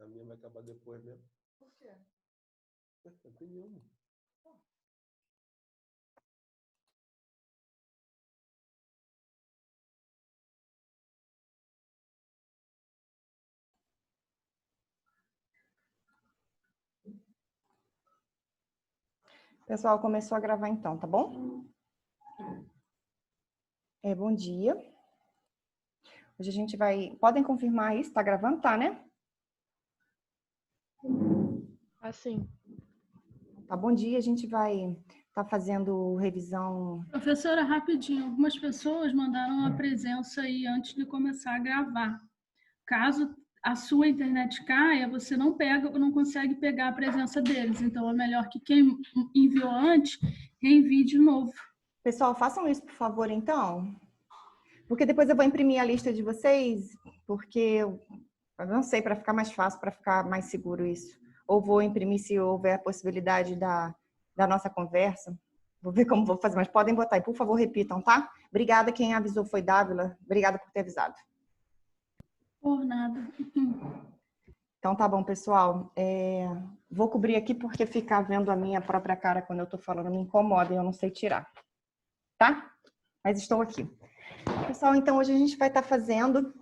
A minha vai acabar depois mesmo. Por quê? Não tem nenhuma. Pessoal, começou a gravar então, tá bom? Bom dia. Hoje a gente vai... Podem confirmar isso? Tá gravando? Tá, né? Assim. Tá, bom dia. A gente vai estar fazendo revisão... Professora, rapidinho. Algumas pessoas mandaram a presença aí antes de começar a gravar. Caso a sua internet caia, você não consegue pegar a presença deles. Então, é melhor que quem enviou antes reenvie de novo. Pessoal, façam isso, por favor, então. Porque depois eu vou imprimir a lista de vocês, porque eu não sei, para ficar mais fácil, para ficar mais seguro isso. Ou vou imprimir se houver a possibilidade da nossa conversa. Vou ver como vou fazer, mas podem botar aí. Por favor, repitam, tá? Obrigada, quem avisou foi Dávila. Obrigada por ter avisado. Por nada. Então tá bom, pessoal. Vou cobrir aqui porque ficar vendo a minha própria cara quando eu tô falando me incomoda e eu não sei tirar. Tá? Mas estou aqui. Pessoal, então hoje a gente vai estar fazendo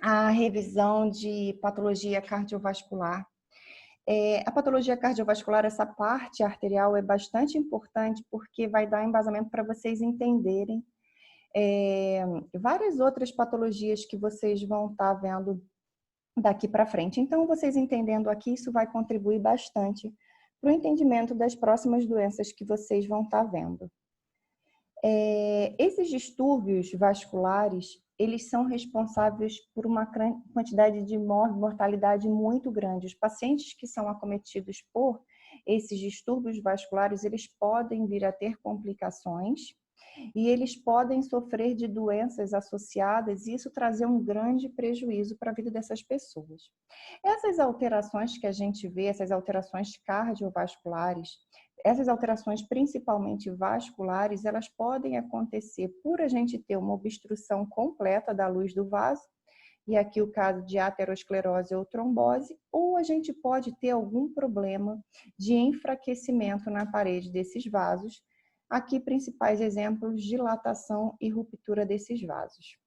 a revisão de patologia cardiovascular. A patologia cardiovascular, essa parte arterial é bastante importante porque vai dar embasamento para vocês entenderem várias outras patologias que vocês vão estar vendo daqui para frente. Então, vocês entendendo aqui, isso vai contribuir bastante para o entendimento das próximas doenças que vocês vão estar vendo. Esses distúrbios vasculares, eles são responsáveis por uma quantidade de mortalidade muito grande. Os pacientes que são acometidos por esses distúrbios vasculares, eles podem vir a ter complicações e eles podem sofrer de doenças associadas e isso trazer um grande prejuízo para a vida dessas pessoas. Essas alterações que a gente vê, essas alterações cardiovasculares, essas alterações principalmente vasculares, elas podem acontecer por a gente ter uma obstrução completa da luz do vaso, e aqui o caso de aterosclerose ou trombose, ou a gente pode ter algum problema de enfraquecimento na parede desses vasos. Aqui, principais exemplos, dilatação e ruptura desses vasos.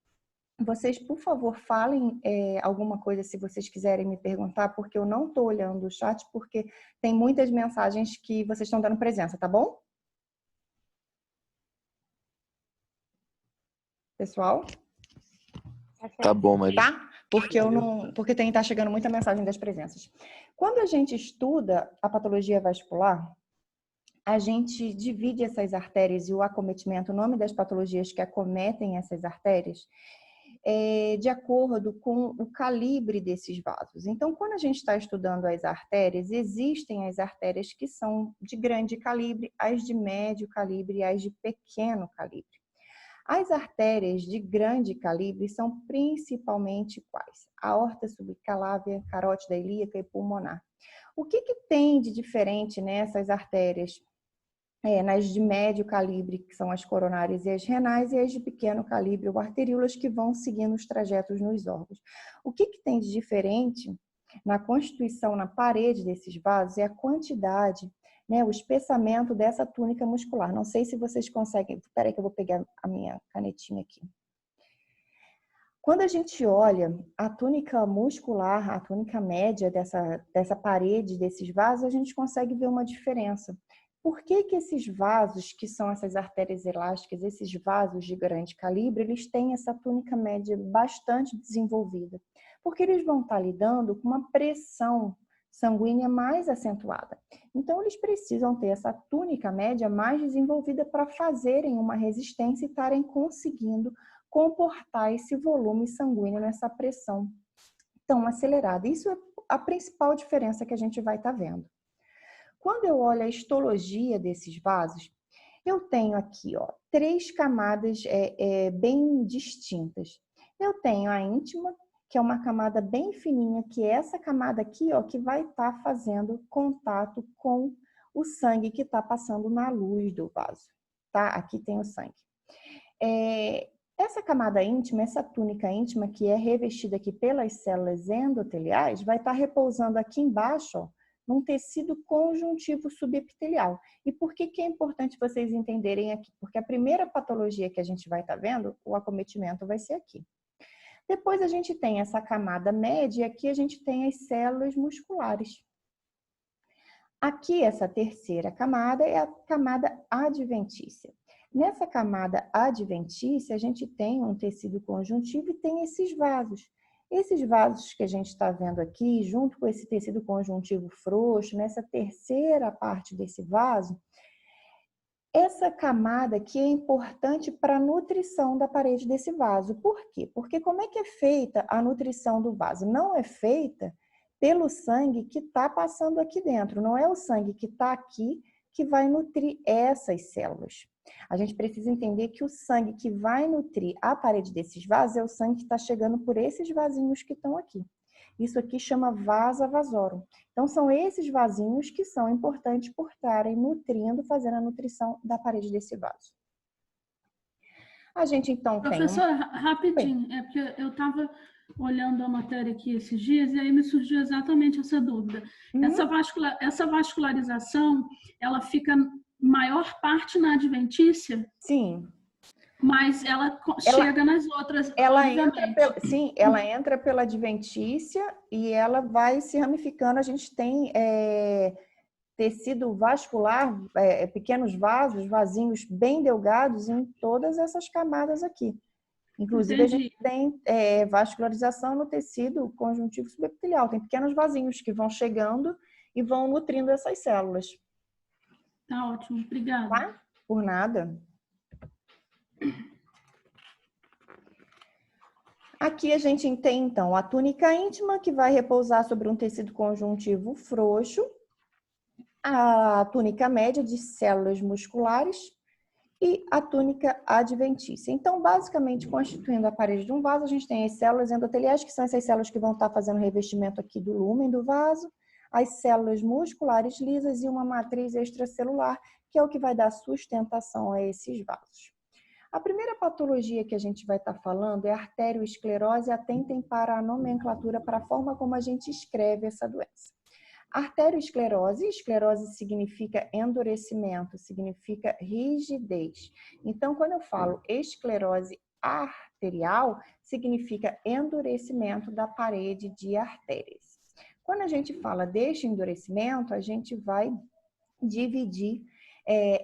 Vocês, por favor, falem alguma coisa se vocês quiserem me perguntar, porque eu não estou olhando o chat, porque tem muitas mensagens que vocês estão dando presença, tá bom? Pessoal? Tá bom, Maria. Tá? Porque tá chegando muita mensagem das presenças. Quando a gente estuda a patologia vascular, a gente divide essas artérias e o acometimento, o nome das patologias que acometem essas artérias, de acordo com o calibre desses vasos. Então, quando a gente está estudando as artérias, existem as artérias que são de grande calibre, as de médio calibre e as de pequeno calibre. As artérias de grande calibre são principalmente quais? A aorta subclavia, carótida ilíaca e pulmonar. O que tem de diferente nessas artérias? Nas de médio calibre, que são as coronárias e as renais, e as de pequeno calibre, ou arteríolas, que vão seguindo os trajetos nos órgãos. O que tem de diferente na constituição, na parede desses vasos, é a quantidade, o espessamento dessa túnica muscular. Não sei se vocês conseguem... Espera aí que eu vou pegar a minha canetinha aqui. Quando a gente olha a túnica muscular, a túnica média dessa parede, desses vasos, a gente consegue ver uma diferença. Por que esses vasos, que são essas artérias elásticas, esses vasos de grande calibre, eles têm essa túnica média bastante desenvolvida? Porque eles vão estar lidando com uma pressão sanguínea mais acentuada. Então, eles precisam ter essa túnica média mais desenvolvida para fazerem uma resistência e estarem conseguindo comportar esse volume sanguíneo nessa pressão tão acelerada. Isso é a principal diferença que a gente vai estar vendo. Quando eu olho a histologia desses vasos, eu tenho aqui 3 camadas bem distintas. Eu tenho a íntima, que é uma camada bem fininha, que é essa camada aqui, que vai estar fazendo contato com o sangue que está passando na luz do vaso, tá? Aqui tem o sangue. Essa camada íntima, essa túnica íntima que é revestida aqui pelas células endoteliais, vai estar repousando aqui embaixo, ó, num tecido conjuntivo subepitelial. E por que que é importante vocês entenderem aqui? Porque a primeira patologia que a gente vai estar vendo, o acometimento vai ser aqui. Depois a gente tem essa camada média e aqui a gente tem as células musculares. Aqui, essa terceira camada é a camada adventícia. Nessa camada adventícia, a gente tem um tecido conjuntivo e tem esses vasos. Esses vasos que a gente está vendo aqui, junto com esse tecido conjuntivo frouxo, nessa terceira parte desse vaso, essa camada aqui é importante para a nutrição da parede desse vaso. Por quê? Porque como é que é feita a nutrição do vaso? Não é feita pelo sangue que está passando aqui dentro. Não é o sangue que está aqui que vai nutrir essas células. A gente precisa entender que o sangue que vai nutrir a parede desses vasos é o sangue que está chegando por esses vasinhos que estão aqui. Isso aqui chama vasa vasorum. Então, são esses vasinhos que são importantes por estarem nutrindo, fazendo a nutrição da parede desse vaso. A gente, então, tem... Professora, rapidinho, é porque eu estava olhando a matéria aqui esses dias e aí me surgiu exatamente essa dúvida. Essa vascularização, ela fica maior parte na adventícia? Sim. Mas ela chega nas outras, sim, ela entra pela adventícia e ela vai se ramificando. A gente tem tecido vascular, pequenos vasos, vasinhos bem delgados em todas essas camadas aqui. Inclusive, Entendi. A gente tem vascularização no tecido conjuntivo subepitelial. Tem pequenos vasinhos que vão chegando e vão nutrindo essas células. Tá ótimo, obrigada. Tá? Por nada. Aqui a gente tem, então, a túnica íntima, que vai repousar sobre um tecido conjuntivo frouxo, a túnica média de células musculares e a túnica adventícia. Então, basicamente, constituindo a parede de um vaso, a gente tem as células endoteliais, que são essas células que vão estar fazendo revestimento aqui do lúmen do vaso, as células musculares lisas e uma matriz extracelular, que é o que vai dar sustentação a esses vasos. A primeira patologia que a gente vai estar falando é a arteriosclerose. Atentem para a nomenclatura, para a forma como a gente escreve essa doença. Arteriosclerose, esclerose significa endurecimento, significa rigidez. Então, quando eu falo esclerose arterial, significa endurecimento da parede de artérias. Quando a gente fala deste endurecimento, a gente vai dividir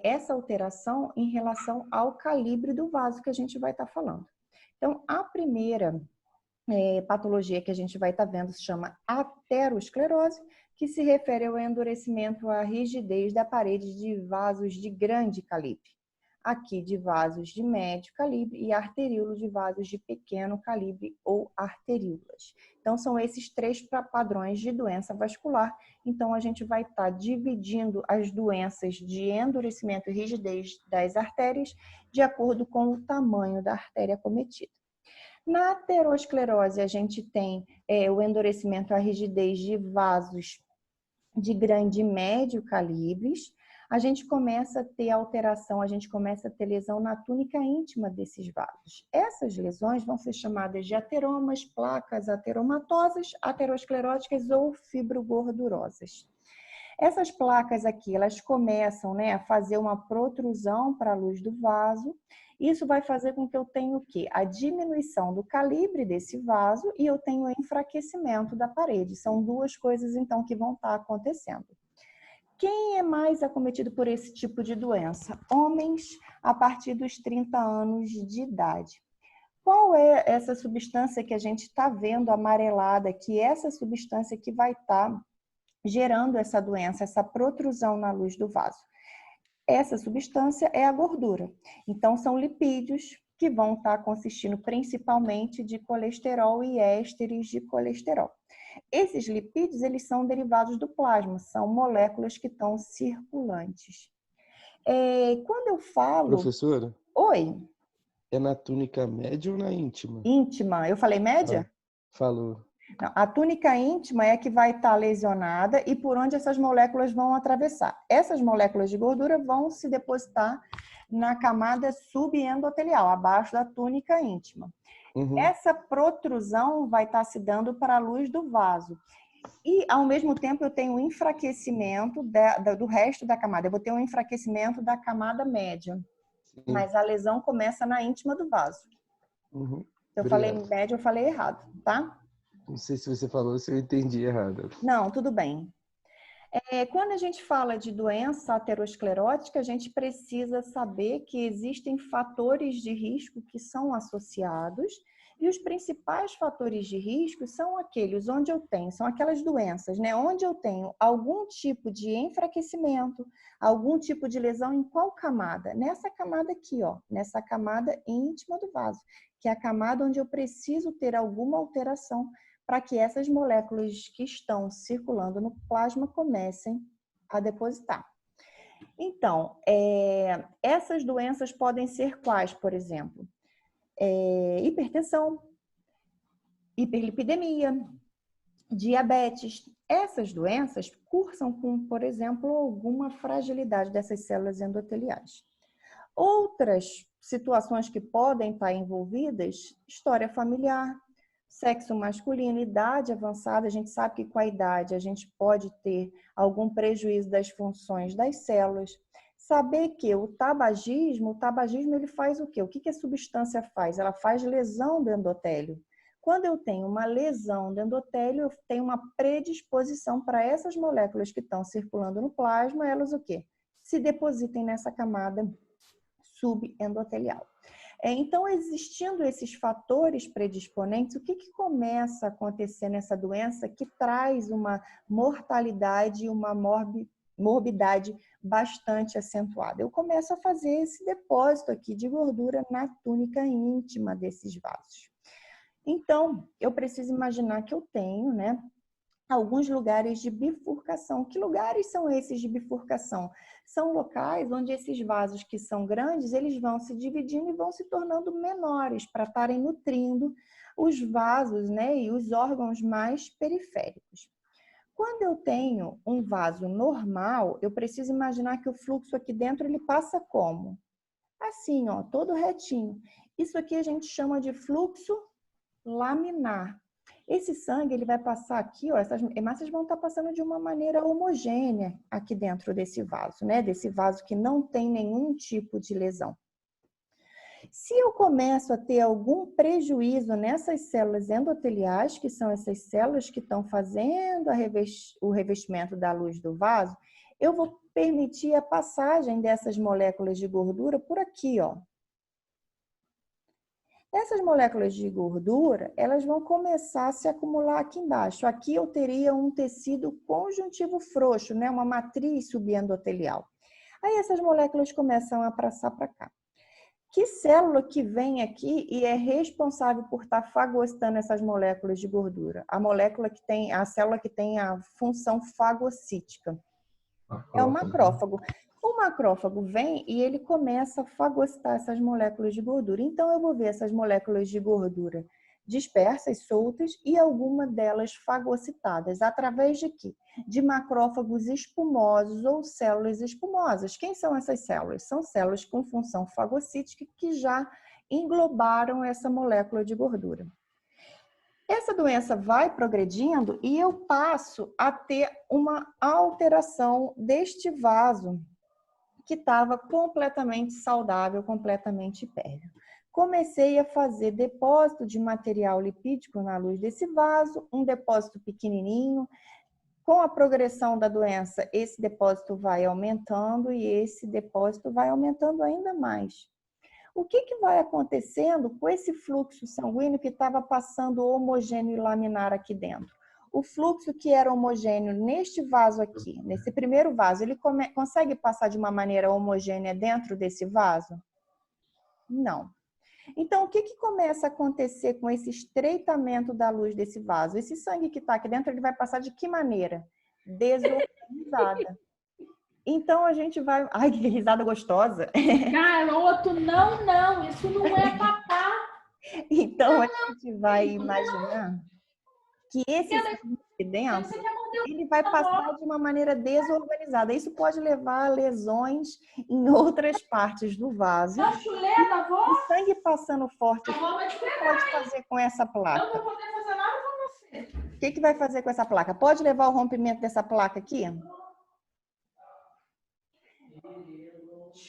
essa alteração em relação ao calibre do vaso que a gente vai estar falando. Então, a primeira patologia que a gente vai estar vendo se chama aterosclerose, que se refere ao endurecimento, à rigidez da parede de vasos de grande calibre. Aqui de vasos de médio calibre e arteríolos de vasos de pequeno calibre ou arteríolas. Então, são esses três padrões de doença vascular. Então, a gente vai estar dividindo as doenças de endurecimento e rigidez das artérias de acordo com o tamanho da artéria acometida. Na aterosclerose, a gente tem o endurecimento, a rigidez de vasos de grande e médio calibres. A gente começa a ter alteração, a gente começa a ter lesão na túnica íntima desses vasos. Essas lesões vão ser chamadas de ateromas, placas ateromatosas, ateroscleróticas ou fibrogordurosas. Essas placas aqui, elas começam, a fazer uma protrusão para a luz do vaso. Isso vai fazer com que eu tenha o quê? A diminuição do calibre desse vaso e eu tenho o enfraquecimento da parede. São duas coisas, então, que vão estar acontecendo. Quem é mais acometido por esse tipo de doença? Homens a partir dos 30 anos de idade. Qual é essa substância que a gente está vendo amarelada aqui? Essa substância que vai estar gerando essa doença, essa protrusão na luz do vaso. Essa substância é a gordura. Então, são lipídios que vão estar consistindo principalmente de colesterol e ésteres de colesterol. Esses lipídios, eles são derivados do plasma, são moléculas que estão circulantes. Quando eu falo... Professora? Oi? É na túnica média ou na íntima? Íntima. Eu falei média? Falou. Não, a túnica íntima é a que vai estar lesionada e por onde essas moléculas vão atravessar. Essas moléculas de gordura vão se depositar na camada subendotelial, abaixo da túnica íntima. Uhum. Essa protrusão vai estar se dando para a luz do vaso. E, ao mesmo tempo, eu tenho um enfraquecimento do resto da camada. Eu vou ter um enfraquecimento da camada média. Sim. Mas a lesão começa na íntima do vaso. Uhum. Se eu falei média, eu falei errado, tá? Não sei se você falou, se eu entendi errado. Não, tudo bem. Quando a gente fala de doença aterosclerótica, a gente precisa saber que existem fatores de risco que são associados, e os principais fatores de risco são aqueles onde eu tenho, são aquelas doenças, né? Onde eu tenho algum tipo de enfraquecimento, algum tipo de lesão em qual camada? Nessa camada aqui, ó, nessa camada íntima do vaso, que é a camada onde eu preciso ter alguma alteração para que essas moléculas que estão circulando no plasma comecem a depositar. Então, essas doenças podem ser quais, por exemplo? Hipertensão, hiperlipidemia, diabetes. Essas doenças cursam com, por exemplo, alguma fragilidade dessas células endoteliais. Outras situações que podem estar envolvidas, história familiar, sexo masculino, idade avançada. A gente sabe que com a idade a gente pode ter algum prejuízo das funções das células. Saber que o tabagismo ele faz o quê? O que a substância faz? Ela faz lesão do endotélio. Quando eu tenho uma lesão do endotélio, eu tenho uma predisposição para essas moléculas que estão circulando no plasma, elas o quê? Se depositem nessa camada subendotelial. Então, existindo esses fatores predisponentes, o que começa a acontecer nessa doença que traz uma mortalidade e uma morbidade bastante acentuada? Eu começo a fazer esse depósito aqui de gordura na túnica íntima desses vasos. Então, eu preciso imaginar que eu tenho, né, alguns lugares de bifurcação. Que lugares são esses de bifurcação? São locais onde esses vasos que são grandes, eles vão se dividindo e vão se tornando menores para estarem nutrindo os vasos, né, e os órgãos mais periféricos. Quando eu tenho um vaso normal, eu preciso imaginar que o fluxo aqui dentro ele passa como? Assim, ó, todo retinho. Isso aqui a gente chama de fluxo laminar. Esse sangue ele vai passar aqui, ó, essas hemácias vão estar passando de uma maneira homogênea aqui dentro desse vaso, né? Desse vaso que não tem nenhum tipo de lesão. Se eu começo a ter algum prejuízo nessas células endoteliais, que são essas células que estão fazendo o revestimento da luz do vaso, eu vou permitir a passagem dessas moléculas de gordura por aqui, ó. Essas moléculas de gordura, elas vão começar a se acumular aqui embaixo. Aqui eu teria um tecido conjuntivo frouxo, né? Uma matriz subendotelial. Aí essas moléculas começam a passar para cá. Que célula que vem aqui e é responsável por estar fagocitando essas moléculas de gordura? A célula que tem a função fagocítica. É o macrófago. O macrófago vem e ele começa a fagocitar essas moléculas de gordura. Então, eu vou ver essas moléculas de gordura dispersas, soltas, e alguma delas fagocitadas. Através de quê? De macrófagos espumosos ou células espumosas. Quem são essas células? São células com função fagocítica que já englobaram essa molécula de gordura. Essa doença vai progredindo e eu passo a ter uma alteração deste vaso que estava completamente saudável, completamente hipérreo. Comecei a fazer depósito de material lipídico na luz desse vaso, um depósito pequenininho. Com a progressão da doença, esse depósito vai aumentando e esse depósito vai aumentando ainda mais. O que vai acontecendo com esse fluxo sanguíneo que estava passando homogêneo e laminar aqui dentro? O fluxo que era homogêneo neste vaso aqui, nesse primeiro vaso, ele consegue passar de uma maneira homogênea dentro desse vaso? Não. Então, o que começa a acontecer com esse estreitamento da luz desse vaso? Esse sangue que está aqui dentro, ele vai passar de que maneira? Desorganizada. Então, a gente vai... Ai, que risada gostosa! Garoto, não, isso não é papá. Então, a gente vai imaginar que esse sangue aqui dentro, ele vai passar de uma maneira desorganizada. Isso pode levar a lesões em outras partes do vaso. O sangue passando forte aqui, o que pode fazer com essa placa? Eu não vou poder fazer nada com você. O que vai fazer com essa placa? Pode levar ao rompimento dessa placa aqui?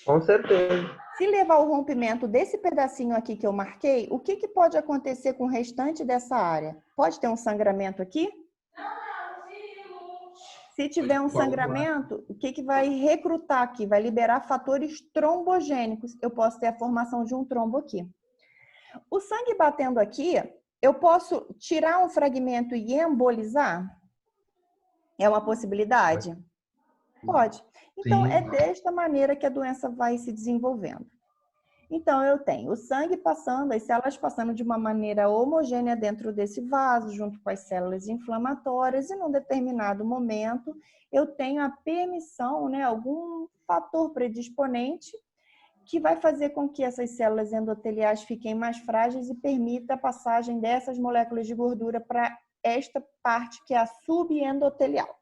Com certeza. Se levar ao rompimento desse pedacinho aqui que eu marquei, o que pode acontecer com o restante dessa área? Pode ter um sangramento aqui? Se tiver um sangramento, o que vai recrutar aqui? Vai liberar fatores trombogênicos. Eu posso ter a formação de um trombo aqui. O sangue batendo aqui, eu posso tirar um fragmento e embolizar? É uma possibilidade? Pode. Então, é desta maneira que a doença vai se desenvolvendo. Então, eu tenho o sangue passando, as células passando de uma maneira homogênea dentro desse vaso, junto com as células inflamatórias, e num determinado momento, eu tenho a permissão, né, algum fator predisponente que vai fazer com que essas células endoteliais fiquem mais frágeis e permita a passagem dessas moléculas de gordura para esta parte que é a subendotelial.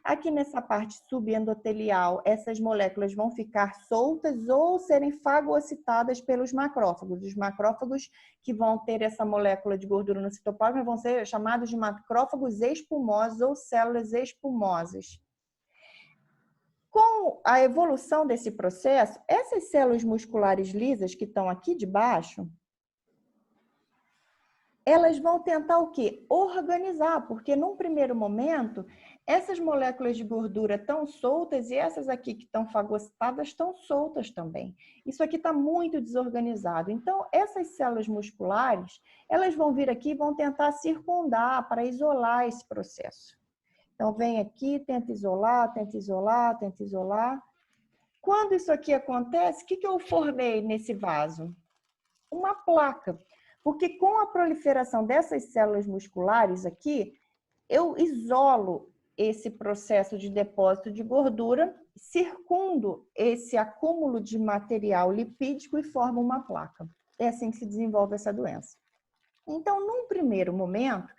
Aqui nessa parte subendotelial, essas moléculas vão ficar soltas ou serem fagocitadas pelos macrófagos. Os macrófagos que vão ter essa molécula de gordura no citoplasma vão ser chamados de macrófagos espumosos ou células espumosas. Com a evolução desse processo, essas células musculares lisas que estão aqui de baixo, elas vão tentar o quê? Organizar, porque num primeiro momento, essas moléculas de gordura estão soltas e essas aqui que estão fagocitadas estão soltas também. Isso aqui está muito desorganizado. Então, essas células musculares, elas vão vir aqui e vão tentar circundar para isolar esse processo. Então, vem aqui, tenta isolar, tenta isolar, tenta isolar. Quando isso aqui acontece, o que eu formei nesse vaso? Uma placa. Porque com a proliferação dessas células musculares aqui, eu isolo esse processo de depósito de gordura, circundo esse acúmulo de material lipídico e formo uma placa. É assim que se desenvolve essa doença. Então, num primeiro momento,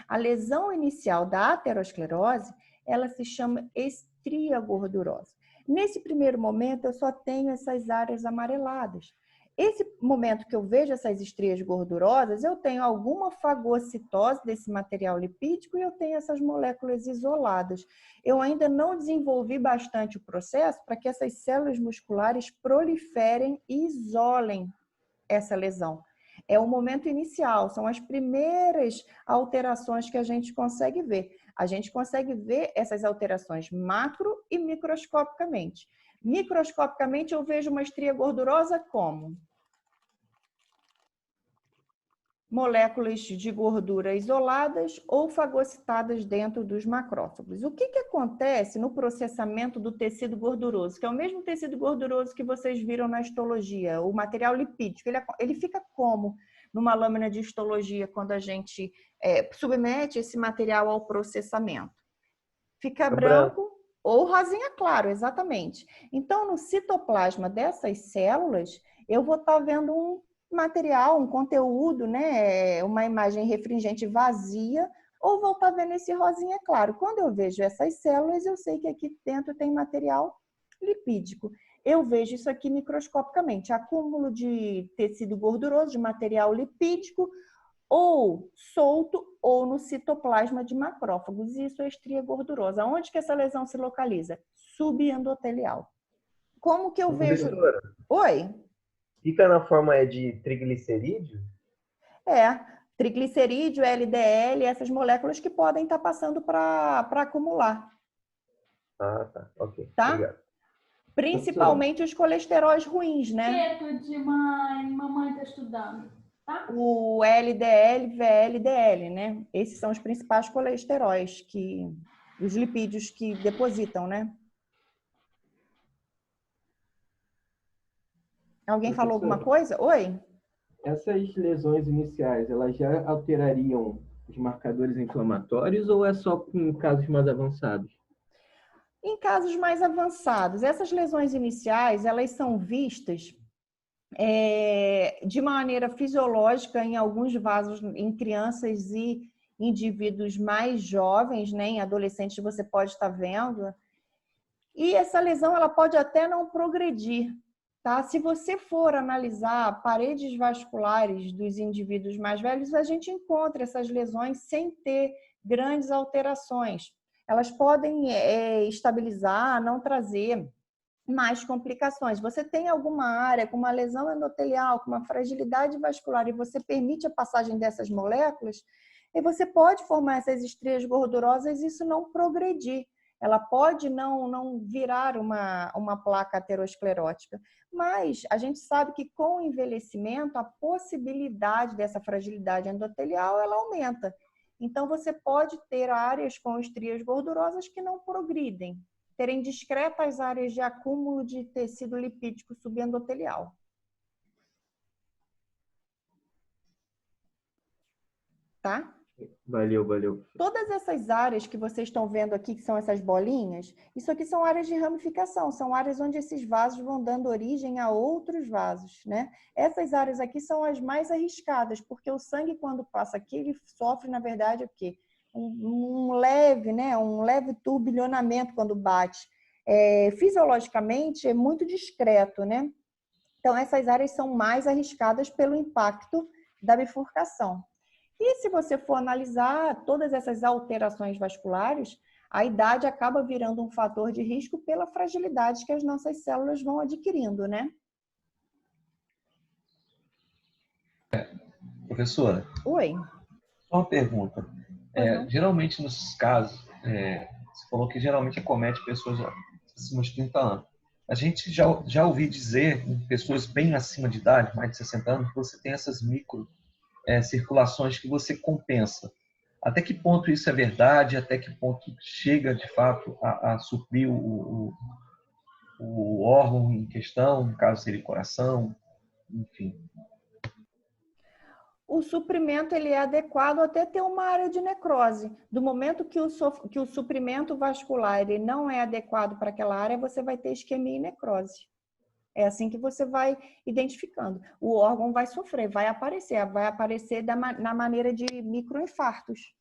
a lesão inicial da aterosclerose, ela se chama estria gordurosa. Nesse primeiro momento, eu só tenho essas áreas amareladas. Esse momento que eu vejo essas estrias gordurosas, eu tenho alguma fagocitose desse material lipídico e eu tenho essas moléculas isoladas. Eu ainda não desenvolvi bastante o processo para que essas células musculares proliferem e isolem essa lesão. É o momento inicial, são as primeiras alterações que a gente consegue ver. A gente consegue ver essas alterações macro e microscopicamente. Microscopicamente, eu vejo uma estria gordurosa como? Moléculas de gordura isoladas ou fagocitadas dentro dos macrófagos. O que acontece no processamento do tecido gorduroso? Que é o mesmo tecido gorduroso que vocês viram na histologia, o material lipídico. Ele fica como numa lâmina de histologia quando a gente submete esse material ao processamento? Fica branco ou rosinha claro, exatamente. Então, no citoplasma dessas células, eu vou estar vendo um material, um conteúdo, né, uma imagem refringente vazia, ou vou estar vendo esse rosinha claro. Quando eu vejo essas células, eu sei que aqui dentro tem material lipídico. Eu vejo isso aqui microscopicamente, acúmulo de tecido gorduroso, de material lipídico, ou solto ou no citoplasma de macrófagos. Isso é estria gordurosa. Onde que essa lesão se localiza? Subendotelial. Como que eu vejo... Oi? Fica na forma de triglicerídeo? Triglicerídeo, LDL, essas moléculas que podem estar passando para acumular. Ah, tá. Ok. Tá? Obrigado. Principalmente os colesteróis ruins, né? De mamãe está estudando. Tá? O LDL, VLDL, né? Esses são os principais colesteróis, os lipídios que depositam, né? Alguém falou alguma coisa? Oi? Essas lesões iniciais, elas já alterariam os marcadores inflamatórios ou é só em casos mais avançados? Em casos mais avançados, essas lesões iniciais, elas são vistas de maneira fisiológica em alguns vasos em crianças e indivíduos mais jovens, né, em adolescentes você pode estar vendo. E essa lesão ela pode até não progredir, tá? Se você for analisar paredes vasculares dos indivíduos mais velhos, a gente encontra essas lesões sem ter grandes alterações. Elas podem estabilizar, não trazer mais complicações. Você tem alguma área com uma lesão endotelial, com uma fragilidade vascular, e você permite a passagem dessas moléculas, e você pode formar essas estrias gordurosas e isso não progredir. Ela pode não virar uma placa aterosclerótica, mas a gente sabe que com o envelhecimento a possibilidade dessa fragilidade endotelial ela aumenta. Então você pode ter áreas com estrias gordurosas que não progridem, terem discretas áreas de acúmulo de tecido lipídico subendotelial. Tá? Valeu. Todas essas áreas que vocês estão vendo aqui, que são essas bolinhas, isso aqui são áreas de ramificação, são áreas onde esses vasos vão dando origem a outros vasos, né? Essas áreas aqui são as mais arriscadas, porque o sangue, quando passa aqui, ele sofre, na verdade, o quê? Um leve turbilhonamento quando bate. Fisiologicamente, é muito discreto, né? Então, essas áreas são mais arriscadas pelo impacto da bifurcação. E se você for analisar todas essas alterações vasculares, a idade acaba virando um fator de risco pela fragilidade que as nossas células vão adquirindo, né? Professora, Oi. só uma pergunta. Geralmente, nesses casos, você falou que geralmente acomete pessoas acima de 30 anos. A gente já ouvi dizer, em pessoas bem acima de idade, mais de 60 anos, que você tem essas circulações que você compensa. Até que ponto isso é verdade? Até que ponto chega, de fato, a suprir o órgão em questão, no caso seria o coração, enfim. O suprimento ele é adequado até ter uma área de necrose. Do momento que o suprimento vascular ele não é adequado para aquela área, você vai ter isquemia e necrose. É assim que você vai identificando. O órgão vai sofrer, vai aparecer na maneira de microinfartos.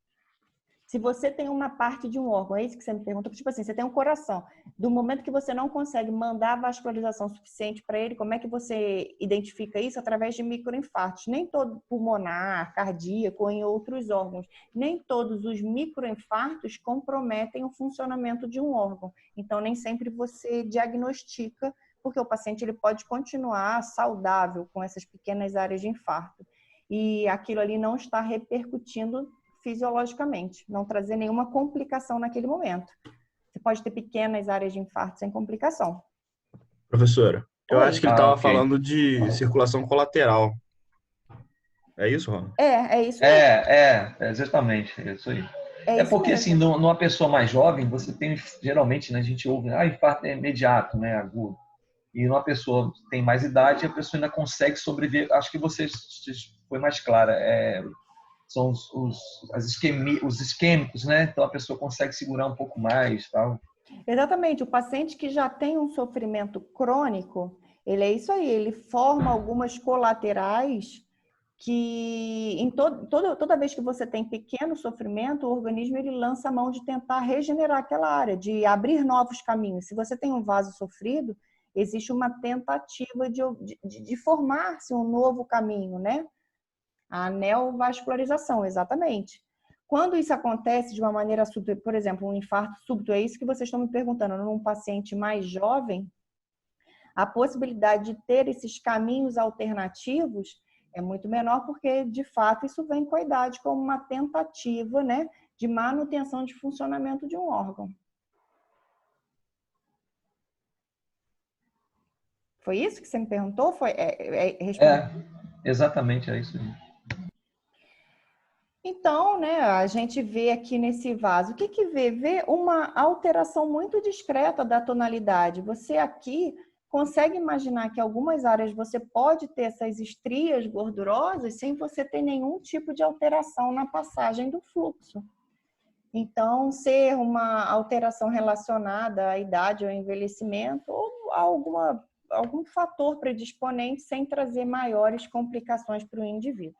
Se você tem uma parte de um órgão, é isso que você me perguntou, tipo assim, você tem um coração, do momento que você não consegue mandar vascularização suficiente para ele, como é que você identifica isso? Através de microinfartos. Nem todo pulmonar, cardíaco ou em outros órgãos, nem todos os microinfartos comprometem o funcionamento de um órgão. Então, nem sempre você diagnostica, porque o paciente ele pode continuar saudável com essas pequenas áreas de infarto. E aquilo ali não está repercutindo fisiologicamente, não trazer nenhuma complicação naquele momento. Você pode ter pequenas áreas de infarto sem complicação. Professora, eu acho que ele estava ok. falando de circulação colateral. É isso, Rona? É isso aí. Exatamente, é isso aí. Isso porque, mesmo. assim, numa pessoa mais jovem, você tem, geralmente, né, a gente ouve, infarto é imediato, né, agudo. E numa pessoa que tem mais idade, a pessoa ainda consegue sobreviver. Acho que você foi mais clara. São os isquêmicos, né? Então a pessoa consegue segurar um pouco mais, tal. Exatamente. O paciente que já tem um sofrimento crônico, ele é isso aí, ele forma algumas colaterais que toda vez que você tem pequeno sofrimento, o organismo ele lança a mão de tentar regenerar aquela área, de abrir novos caminhos. Se você tem um vaso sofrido, existe uma tentativa de formar-se um novo caminho, né? A neovascularização, exatamente. Quando isso acontece de uma maneira súbita, por exemplo, um infarto súbito, é isso que vocês estão me perguntando, num paciente mais jovem, a possibilidade de ter esses caminhos alternativos é muito menor, porque, de fato, isso vem com a idade como uma tentativa, né, de manutenção de funcionamento de um órgão. Foi isso que você me perguntou? Exatamente, é isso aí. Então, né, a gente vê aqui nesse vaso, o que vê? Vê uma alteração muito discreta da tonalidade. Você aqui consegue imaginar que em algumas áreas você pode ter essas estrias gordurosas sem você ter nenhum tipo de alteração na passagem do fluxo. Então, ser uma alteração relacionada à idade ou envelhecimento ou algum fator predisponente sem trazer maiores complicações para o indivíduo.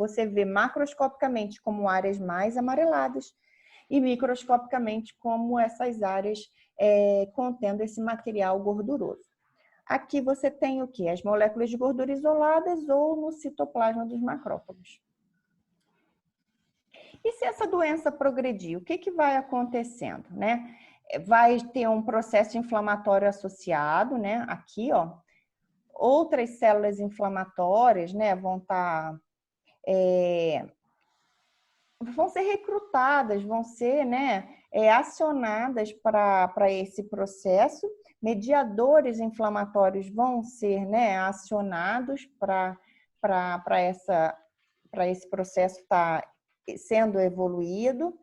você vê macroscopicamente como áreas mais amareladas e microscopicamente como essas áreas contendo esse material gorduroso. Aqui você tem o quê? As moléculas de gordura isoladas ou no citoplasma dos macrófagos. E se essa doença progredir, o que vai acontecendo, né? Vai ter um processo inflamatório associado, né? Aqui, ó, outras células inflamatórias, né, vão ser recrutadas, vão ser, né, acionadas para esse processo. Mediadores inflamatórios vão ser, né, acionados para esse processo estar sendo evoluído,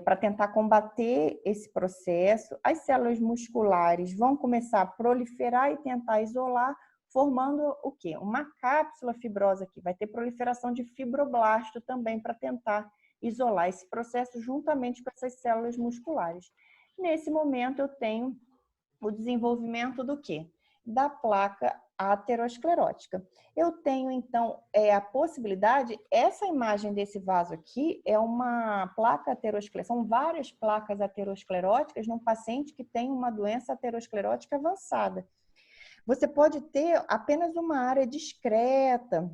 para tentar combater esse processo. As células musculares vão começar a proliferar e tentar isolar, formando o quê? Uma cápsula fibrosa aqui. Vai ter proliferação de fibroblasto também para tentar isolar esse processo juntamente com essas células musculares. Nesse momento eu tenho o desenvolvimento do quê? Da placa aterosclerótica. Eu tenho, então, a possibilidade, essa imagem desse vaso aqui é uma placa aterosclerótica, são várias placas ateroscleróticas num paciente que tem uma doença aterosclerótica avançada. Você pode ter apenas uma área discreta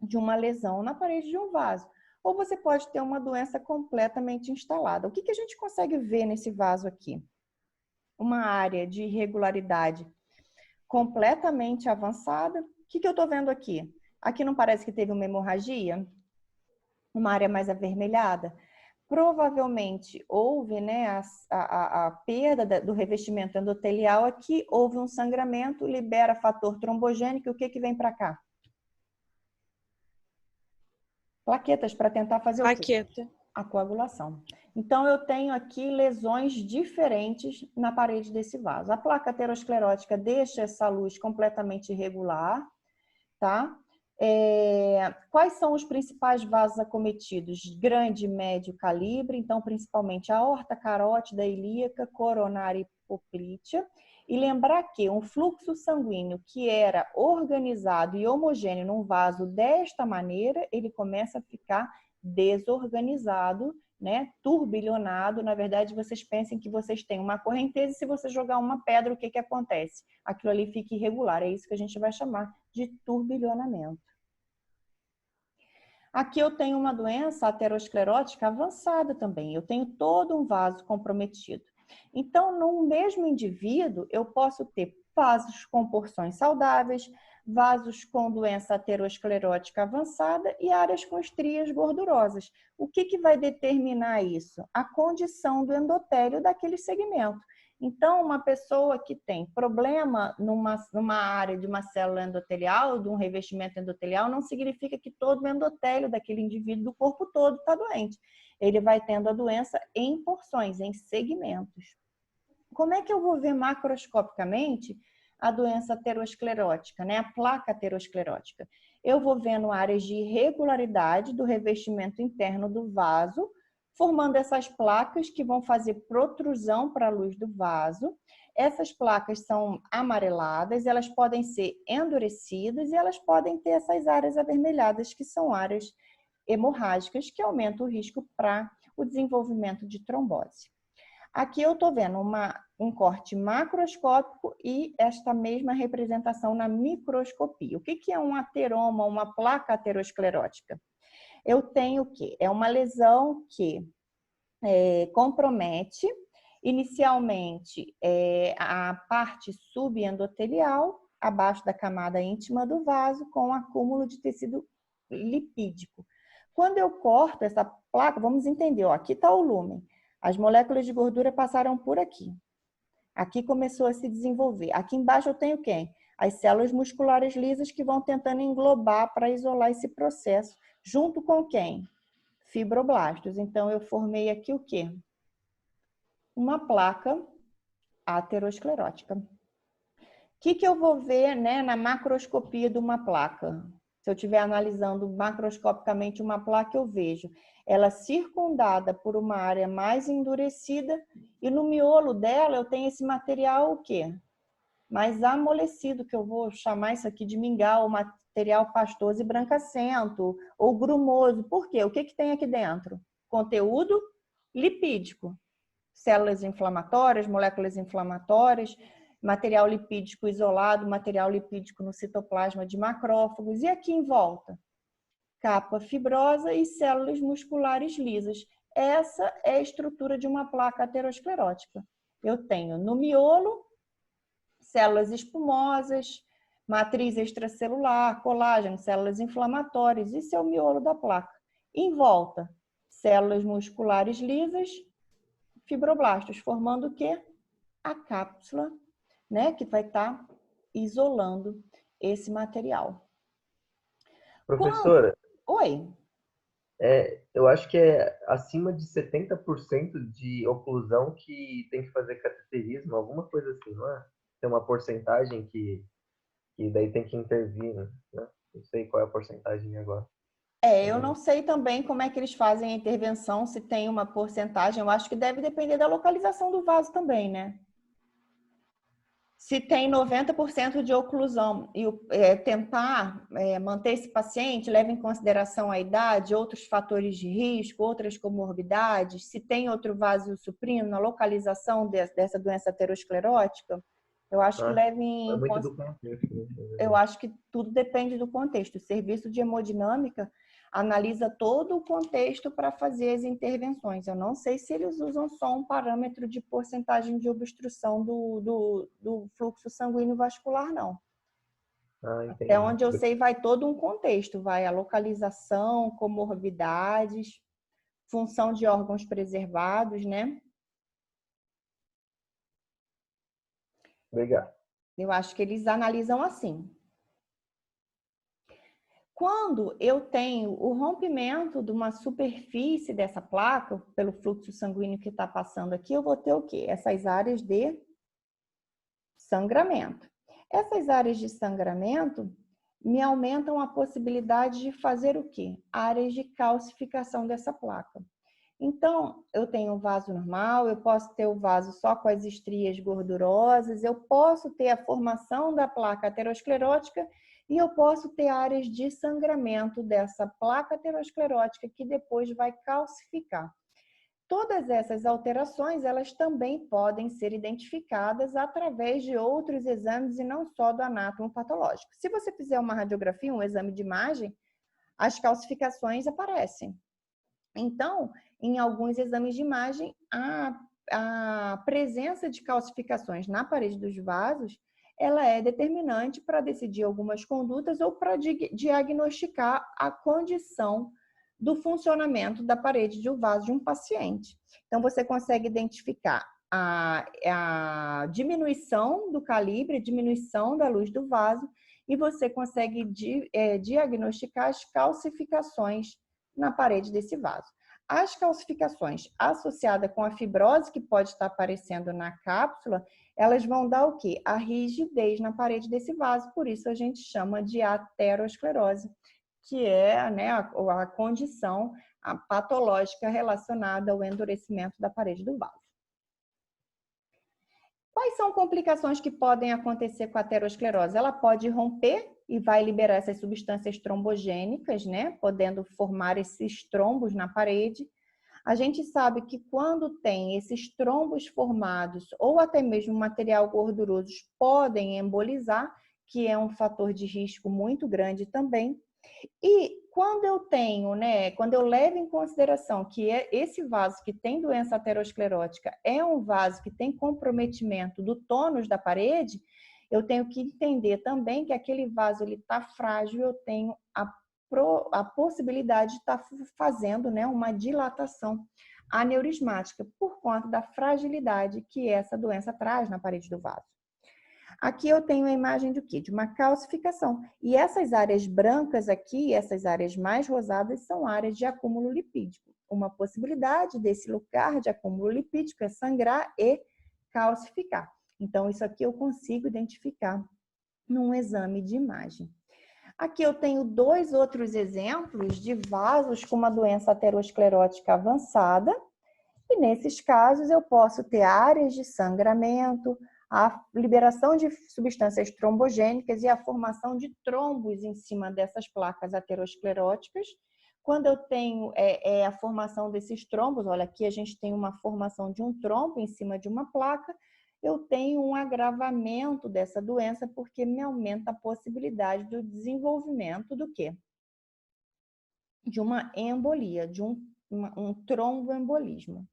de uma lesão na parede de um vaso, ou você pode ter uma doença completamente instalada. O que a gente consegue ver nesse vaso aqui? Uma área de irregularidade completamente avançada. O que eu estou vendo aqui? Aqui não parece que teve uma hemorragia? Uma área mais avermelhada? Provavelmente houve, né, a perda do revestimento endotelial aqui, houve um sangramento, libera fator trombogênico. O que vem para cá? Plaquetas para tentar fazer o quê? A coagulação. Então, eu tenho aqui lesões diferentes na parede desse vaso. A placa aterosclerótica deixa essa luz completamente irregular, tá? Quais são os principais vasos acometidos? Grande e médio calibre, então, principalmente a aorta, carótida, ilíaca, coronária e poplítea. E lembrar que um fluxo sanguíneo que era organizado e homogêneo num vaso desta maneira, ele começa a ficar desorganizado, né, turbilhonado. Na verdade, vocês pensem que vocês têm uma correnteza e se você jogar uma pedra, o que acontece? Aquilo ali fica irregular. É isso que a gente vai chamar de turbilhonamento. Aqui eu tenho uma doença aterosclerótica avançada também. Eu tenho todo um vaso comprometido. Então, no mesmo indivíduo, eu posso ter vasos com porções saudáveis, vasos com doença aterosclerótica avançada e áreas com estrias gordurosas. O que vai determinar isso? A condição do endotélio daquele segmento. Então, uma pessoa que tem problema numa área de uma célula endotelial, de um revestimento endotelial, não significa que todo o endotélio daquele indivíduo do corpo todo está doente. Ele vai tendo a doença em porções, em segmentos. Como é que eu vou ver macroscopicamente a doença aterosclerótica, né? A placa aterosclerótica? Eu vou vendo áreas de irregularidade do revestimento interno do vaso, formando essas placas que vão fazer protrusão para a luz do vaso. Essas placas são amareladas, elas podem ser endurecidas e elas podem ter essas áreas avermelhadas, que são áreas hemorrágicas, que aumentam o risco para o desenvolvimento de trombose. Aqui eu estou vendo um corte macroscópico e esta mesma representação na microscopia. O que é um ateroma, uma placa aterosclerótica? Eu tenho o quê? É uma lesão que compromete inicialmente a parte subendotelial, abaixo da camada íntima do vaso, com acúmulo de tecido lipídico. Quando eu corto essa placa, vamos entender, ó, aqui está o lúmen. As moléculas de gordura passaram por aqui. Aqui começou a se desenvolver. Aqui embaixo eu tenho quem? As células musculares lisas que vão tentando englobar para isolar esse processo. Junto com quem? Fibroblastos. Então, eu formei aqui o quê? Uma placa aterosclerótica. O que eu vou ver, né, na macroscopia de uma placa? Se eu estiver analisando macroscopicamente uma placa, eu vejo ela circundada por uma área mais endurecida e no miolo dela eu tenho esse material o quê? mais amolecido, que eu vou chamar isso aqui de mingau, material pastoso e brancacento, ou grumoso. Por quê? O que tem aqui dentro? Conteúdo lipídico. Células inflamatórias, moléculas inflamatórias, material lipídico isolado, material lipídico no citoplasma de macrófagos. E aqui em volta? Capa fibrosa e células musculares lisas. Essa é a estrutura de uma placa aterosclerótica. Eu tenho no miolo células espumosas, matriz extracelular, colágeno, células inflamatórias. Isso é o miolo da placa. Em volta, células musculares lisas, fibroblastos, formando o quê? A cápsula, né, que vai estar isolando esse material. Professora, Oi. eu acho que é acima de 70% de oclusão que tem que fazer cateterismo, alguma coisa assim, não é? Tem uma porcentagem que daí tem que intervir, né? Não sei qual é a porcentagem agora. Eu não sei também como é que eles fazem a intervenção, se tem uma porcentagem. Eu acho que deve depender da localização do vaso também, né? Se tem 90% de oclusão e tentar manter esse paciente, leva em consideração a idade, outros fatores de risco, outras comorbidades, se tem outro vaso suprino na localização dessa doença aterosclerótica, eu acho que leva em muito do contexto, né? Eu acho que tudo depende do contexto. O serviço de hemodinâmica analisa todo o contexto para fazer as intervenções. Eu não sei se eles usam só um parâmetro de porcentagem de obstrução do fluxo sanguíneo vascular, não. Entendi. Até onde eu sei, vai todo um contexto. Vai a localização, comorbidades, função de órgãos preservados, né? Obrigado. Eu acho que eles analisam assim. Quando eu tenho o rompimento de uma superfície dessa placa, pelo fluxo sanguíneo que está passando aqui, eu vou ter o quê? Essas áreas de sangramento. Essas áreas de sangramento me aumentam a possibilidade de fazer o quê? Áreas de calcificação dessa placa. Então, eu tenho um vaso normal, eu posso ter o vaso só com as estrias gordurosas, eu posso ter a formação da placa aterosclerótica e eu posso ter áreas de sangramento dessa placa aterosclerótica que depois vai calcificar. Todas essas alterações, elas também podem ser identificadas através de outros exames e não só do anátomo patológico. Se você fizer uma radiografia, um exame de imagem, as calcificações aparecem. Então, em alguns exames de imagem, a presença de calcificações na parede dos vasos, ela é determinante para decidir algumas condutas ou para diagnosticar a condição do funcionamento da parede de um vaso de um paciente. Então, você consegue identificar a diminuição do calibre, diminuição da luz do vaso, e você consegue diagnosticar as calcificações na parede desse vaso. As calcificações associadas com a fibrose que pode estar aparecendo na cápsula, elas vão dar o quê? A rigidez na parede desse vaso, por isso a gente chama de aterosclerose, que é, né, a condição patológica relacionada ao endurecimento da parede do vaso. Quais são complicações que podem acontecer com a aterosclerose? Ela pode romper e vai liberar essas substâncias trombogênicas, né, podendo formar esses trombos na parede. A gente sabe que quando tem esses trombos formados ou até mesmo material gorduroso podem embolizar, que é um fator de risco muito grande também. E quando eu tenho, né, quando eu levo em consideração que esse vaso que tem doença aterosclerótica é um vaso que tem comprometimento do tônus da parede, eu tenho que entender também que aquele vaso está frágil, eu tenho a possibilidade de estar fazendo, né, uma dilatação aneurismática por conta da fragilidade que essa doença traz na parede do vaso. Aqui eu tenho a imagem de quê? De uma calcificação. E essas áreas brancas aqui, essas áreas mais rosadas, são áreas de acúmulo lipídico. Uma possibilidade desse lugar de acúmulo lipídico é sangrar e calcificar. Então, isso aqui eu consigo identificar num exame de imagem. Aqui eu tenho dois outros exemplos de vasos com uma doença aterosclerótica avançada. E nesses casos eu posso ter áreas de sangramento, a liberação de substâncias trombogênicas e a formação de trombos em cima dessas placas ateroscleróticas. Quando eu tenho a formação desses trombos, olha, aqui a gente tem uma formação de um trombo em cima de uma placa, eu tenho um agravamento dessa doença porque me aumenta a possibilidade do desenvolvimento do quê? De uma embolia, de um tromboembolismo.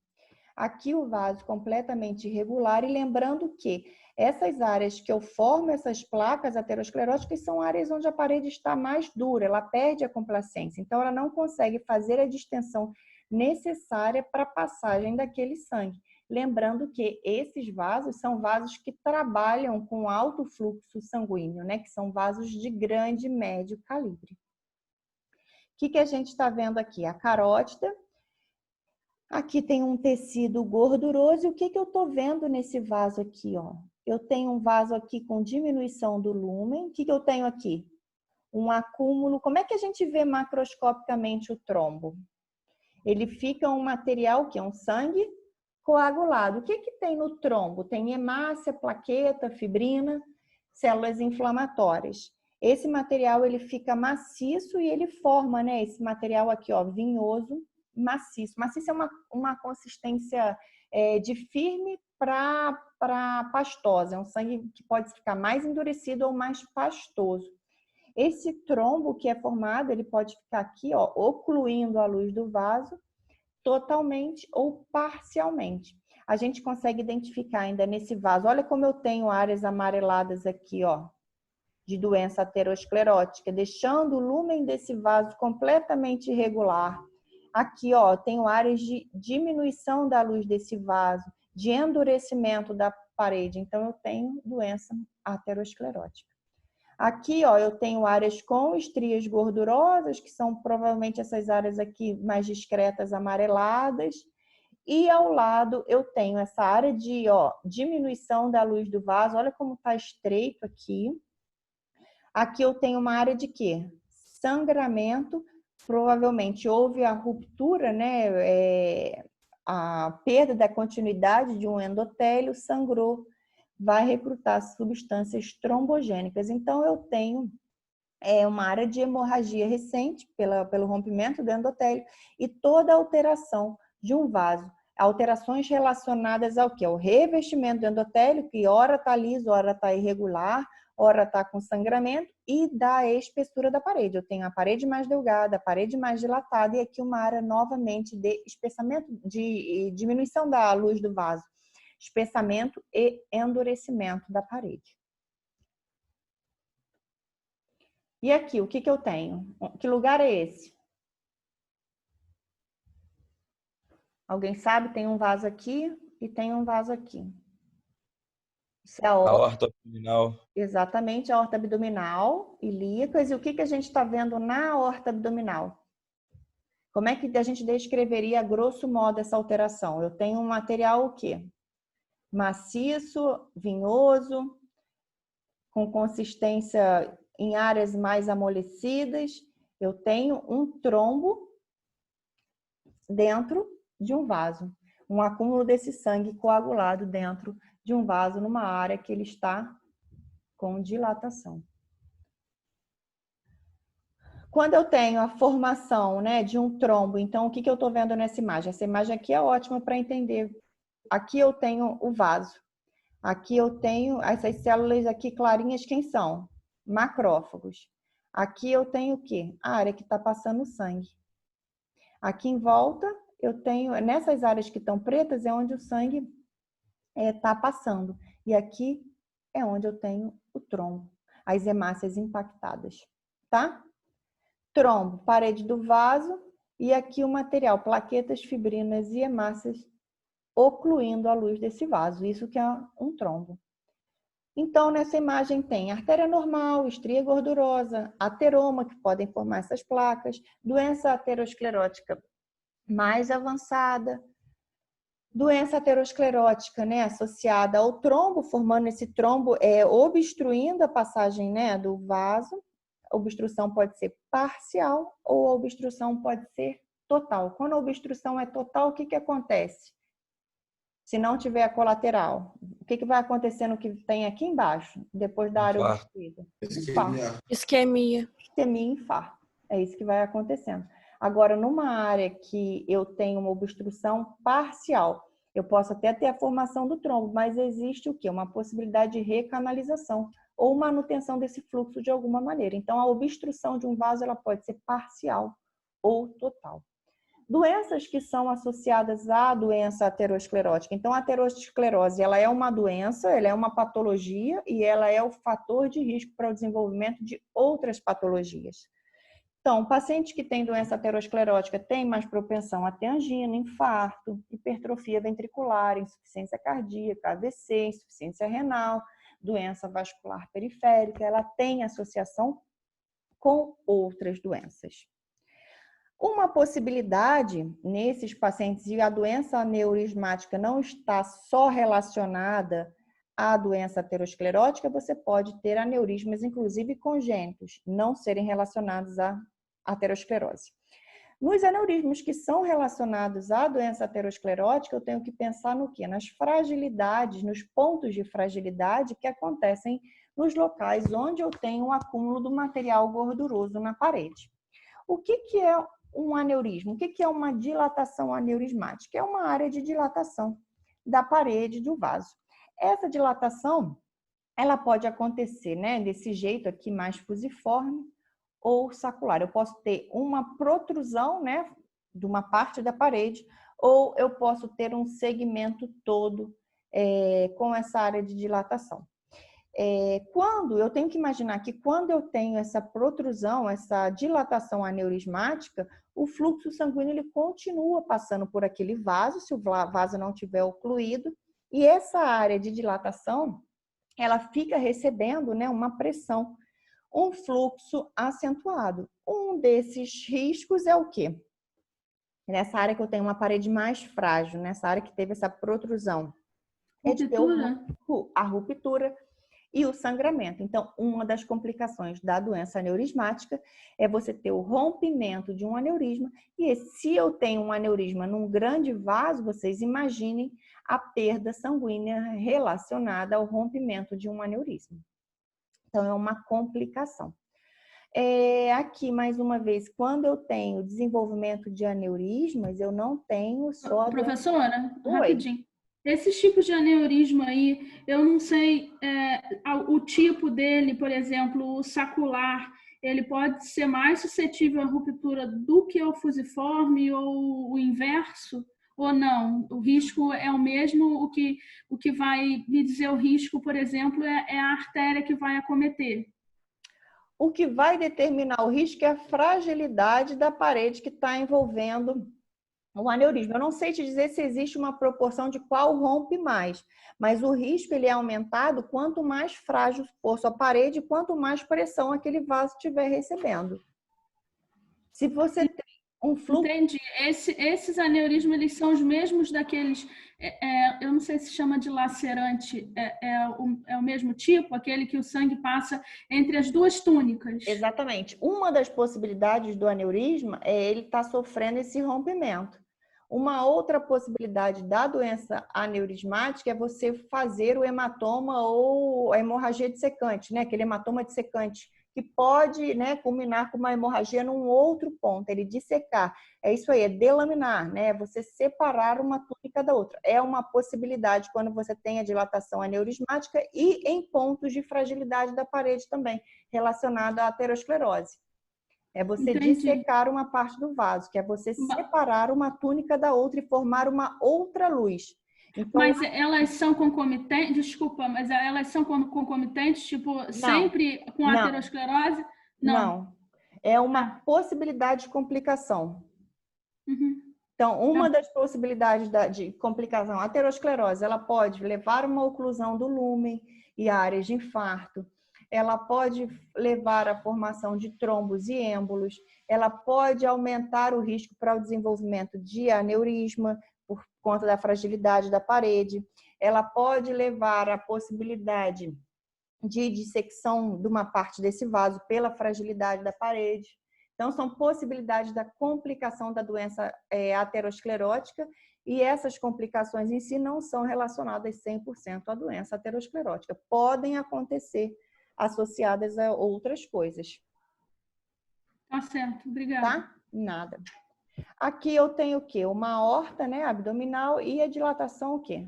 Aqui o vaso completamente irregular e lembrando que essas áreas que eu formo essas placas ateroscleróticas são áreas onde a parede está mais dura, ela perde a complacência, então ela não consegue fazer a distensão necessária para a passagem daquele sangue. Lembrando que esses vasos são vasos que trabalham com alto fluxo sanguíneo, né? Que são vasos de grande e médio calibre. O que a gente está vendo aqui? A carótida. Aqui tem um tecido gorduroso. E o que eu estou vendo nesse vaso aqui? Ó? Eu tenho um vaso aqui com diminuição do lúmen. O que eu tenho aqui? Um acúmulo. Como é que a gente vê macroscopicamente o trombo? Ele fica um material que é um sangue coagulado. O que tem no trombo? Tem hemácia, plaqueta, fibrina, células inflamatórias. Esse material ele fica maciço e ele forma, né, esse material aqui, ó, vinhoso, maciço. Maciço é uma consistência de firme para pastosa. É um sangue que pode ficar mais endurecido ou mais pastoso. Esse trombo que é formado, ele pode ficar aqui, ó, ocluindo a luz do vaso, totalmente ou parcialmente. A gente consegue identificar ainda nesse vaso. Olha como eu tenho áreas amareladas aqui, ó, de doença aterosclerótica, deixando o lúmen desse vaso completamente irregular. Aqui, ó, tenho áreas de diminuição da luz desse vaso, de endurecimento da parede. Então, eu tenho doença aterosclerótica. Aqui, ó, eu tenho áreas com estrias gordurosas, que são provavelmente essas áreas aqui mais discretas, amareladas. E ao lado eu tenho essa área de, ó, diminuição da luz do vaso. Olha como está estreito aqui. Aqui eu tenho uma área de quê? Sangramento. Provavelmente houve a ruptura, né? A perda da continuidade de um endotélio, sangrou, vai recrutar substâncias trombogênicas. Então, eu tenho uma área de hemorragia recente pelo rompimento do endotélio e toda alteração de um vaso. Alterações relacionadas ao quê? Ao revestimento do endotélio, que ora está liso, ora está irregular, ora está com sangramento, e da espessura da parede. Eu tenho a parede mais delgada, a parede mais dilatada, e aqui uma área novamente de espessamento, de diminuição da luz do vaso. Espessamento e endurecimento da parede. E aqui, o que eu tenho? Que lugar é esse? Alguém sabe? Tem um vaso aqui e tem um vaso aqui. Isso é a aorta abdominal. Exatamente, a aorta abdominal, ilíacas. E o que a gente está vendo na aorta abdominal? Como é que a gente descreveria, grosso modo, essa alteração? Eu tenho um material o quê? Maciço, vinhoso, com consistência em áreas mais amolecidas. Eu tenho um trombo dentro de um vaso. Um acúmulo desse sangue coagulado dentro de um vaso, numa área que ele está com dilatação. Quando eu tenho a formação, né, de um trombo, então o que eu estou vendo nessa imagem? Essa imagem aqui é ótima para entender. Aqui eu tenho o vaso. Aqui eu tenho essas células aqui clarinhas, quem são? Macrófagos. Aqui eu tenho o quê? A área que está passando o sangue. Aqui em volta eu tenho, nessas áreas que estão pretas é onde o sangue está passando. E aqui é onde eu tenho o trombo, as hemácias impactadas, tá? Trombo, parede do vaso, e aqui o material, plaquetas, fibrinas e hemácias ocluindo a luz desse vaso. Isso que é um trombo. Então, nessa imagem tem artéria normal, estria gordurosa, ateroma, que podem formar essas placas, doença aterosclerótica mais avançada, doença aterosclerótica, né, associada ao trombo, formando esse trombo, obstruindo a passagem, né, do vaso. A obstrução pode ser parcial ou a obstrução pode ser total. Quando a obstrução é total, o que acontece? Se não tiver a colateral, o que vai acontecer no que tem aqui embaixo, depois da área Infarto. obstruída? Isquemia. Isquemia e infarto. É isso que vai acontecendo. Agora, numa área que eu tenho uma obstrução parcial, eu posso até ter a formação do trombo, mas existe o quê? Uma possibilidade de recanalização ou manutenção desse fluxo de alguma maneira. Então, a obstrução de um vaso ela pode ser parcial ou total. Doenças que são associadas à doença aterosclerótica. Então, a aterosclerose ela é uma doença, ela é uma patologia e ela é o fator de risco para o desenvolvimento de outras patologias. Então, pacientes que têm doença aterosclerótica têm mais propensão a ter angina, infarto, hipertrofia ventricular, insuficiência cardíaca, AVC, insuficiência renal, doença vascular periférica. Ela tem associação com outras doenças. Uma possibilidade nesses pacientes, e a doença aneurismática não está só relacionada à doença aterosclerótica, você pode ter aneurismas, inclusive congênitos, não serem relacionados à aterosclerose. Nos aneurismas que são relacionados à doença aterosclerótica, eu tenho que pensar no quê? Nas fragilidades, nos pontos de fragilidade que acontecem nos locais onde eu tenho um acúmulo do material gorduroso na parede. O que é um aneurisma? O que é uma dilatação aneurismática? É uma área de dilatação da parede do vaso. Essa dilatação, ela pode acontecer, né, desse jeito aqui mais fusiforme ou sacular. Eu posso ter uma protrusão, né, de uma parte da parede, ou eu posso ter um segmento todo com essa área de dilatação. Quando eu tenho que imaginar que quando eu tenho essa protrusão, essa dilatação aneurismática, o fluxo sanguíneo ele continua passando por aquele vaso, se o vaso não tiver ocluído, e essa área de dilatação, ela fica recebendo, né, uma pressão, um fluxo acentuado. Um desses riscos é o quê? Nessa área que eu tenho uma parede mais frágil, nessa área que teve essa protrusão, é de ter a ruptura e o sangramento. Então, uma das complicações da doença aneurismática é você ter o rompimento de um aneurisma. E se eu tenho um aneurisma num grande vaso, vocês imaginem a perda sanguínea relacionada ao rompimento de um aneurisma. Então, é uma complicação. Aqui, mais uma vez, quando eu tenho desenvolvimento de aneurismas, eu não tenho só... Professora, rapidinho. Esses tipos de aneurisma aí, eu não sei o tipo dele, por exemplo, o sacular, ele pode ser mais suscetível à ruptura do que o fusiforme ou o inverso, ou não? O risco é o mesmo, o que vai me dizer o risco, por exemplo, é a artéria que vai acometer. O que vai determinar o risco é a fragilidade da parede que está envolvendo o aneurisma. Eu não sei te dizer se existe uma proporção de qual rompe mais, mas o risco ele é aumentado quanto mais frágil for sua parede, quanto mais pressão aquele vaso estiver recebendo. Se você tem um fluxo... Entendi. Esses aneurismas, eles são os mesmos daqueles... eu não sei se chama de lacerante. É o mesmo tipo? Aquele que o sangue passa entre as duas túnicas? Exatamente. Uma das possibilidades do aneurisma é ele estar sofrendo esse rompimento. Uma outra possibilidade da doença aneurismática é você fazer o hematoma ou a hemorragia dissecante, né? Aquele hematoma dissecante, que pode, né, culminar com uma hemorragia num outro ponto, ele dissecar. É isso aí, é delaminar, né? Você separar uma túnica da outra. É uma possibilidade quando você tem a dilatação aneurismática e em pontos de fragilidade da parede também, relacionada à aterosclerose. É você dissecar uma parte do vaso, que é você separar uma túnica da outra e formar uma outra luz. Então, mas elas são concomitantes? Desculpa, mas elas são concomitantes, tipo, não, sempre com aterosclerose? Não. É uma possibilidade de complicação. Uhum. Então, uma das possibilidades de complicação, a aterosclerose, ela pode levar a uma oclusão do lúmen e áreas de infarto. Ela pode levar à formação de trombos e êmbolos, ela pode aumentar o risco para o desenvolvimento de aneurisma por conta da fragilidade da parede, ela pode levar à possibilidade de dissecção de uma parte desse vaso pela fragilidade da parede. Então, são possibilidades da complicação da doença aterosclerótica E essas complicações em si não são relacionadas 100% à doença aterosclerótica. Podem acontecer associadas a outras coisas. Tá certo, obrigada. Tá? Nada. Aqui eu tenho o quê? Uma aorta, né, abdominal e a dilatação o quê?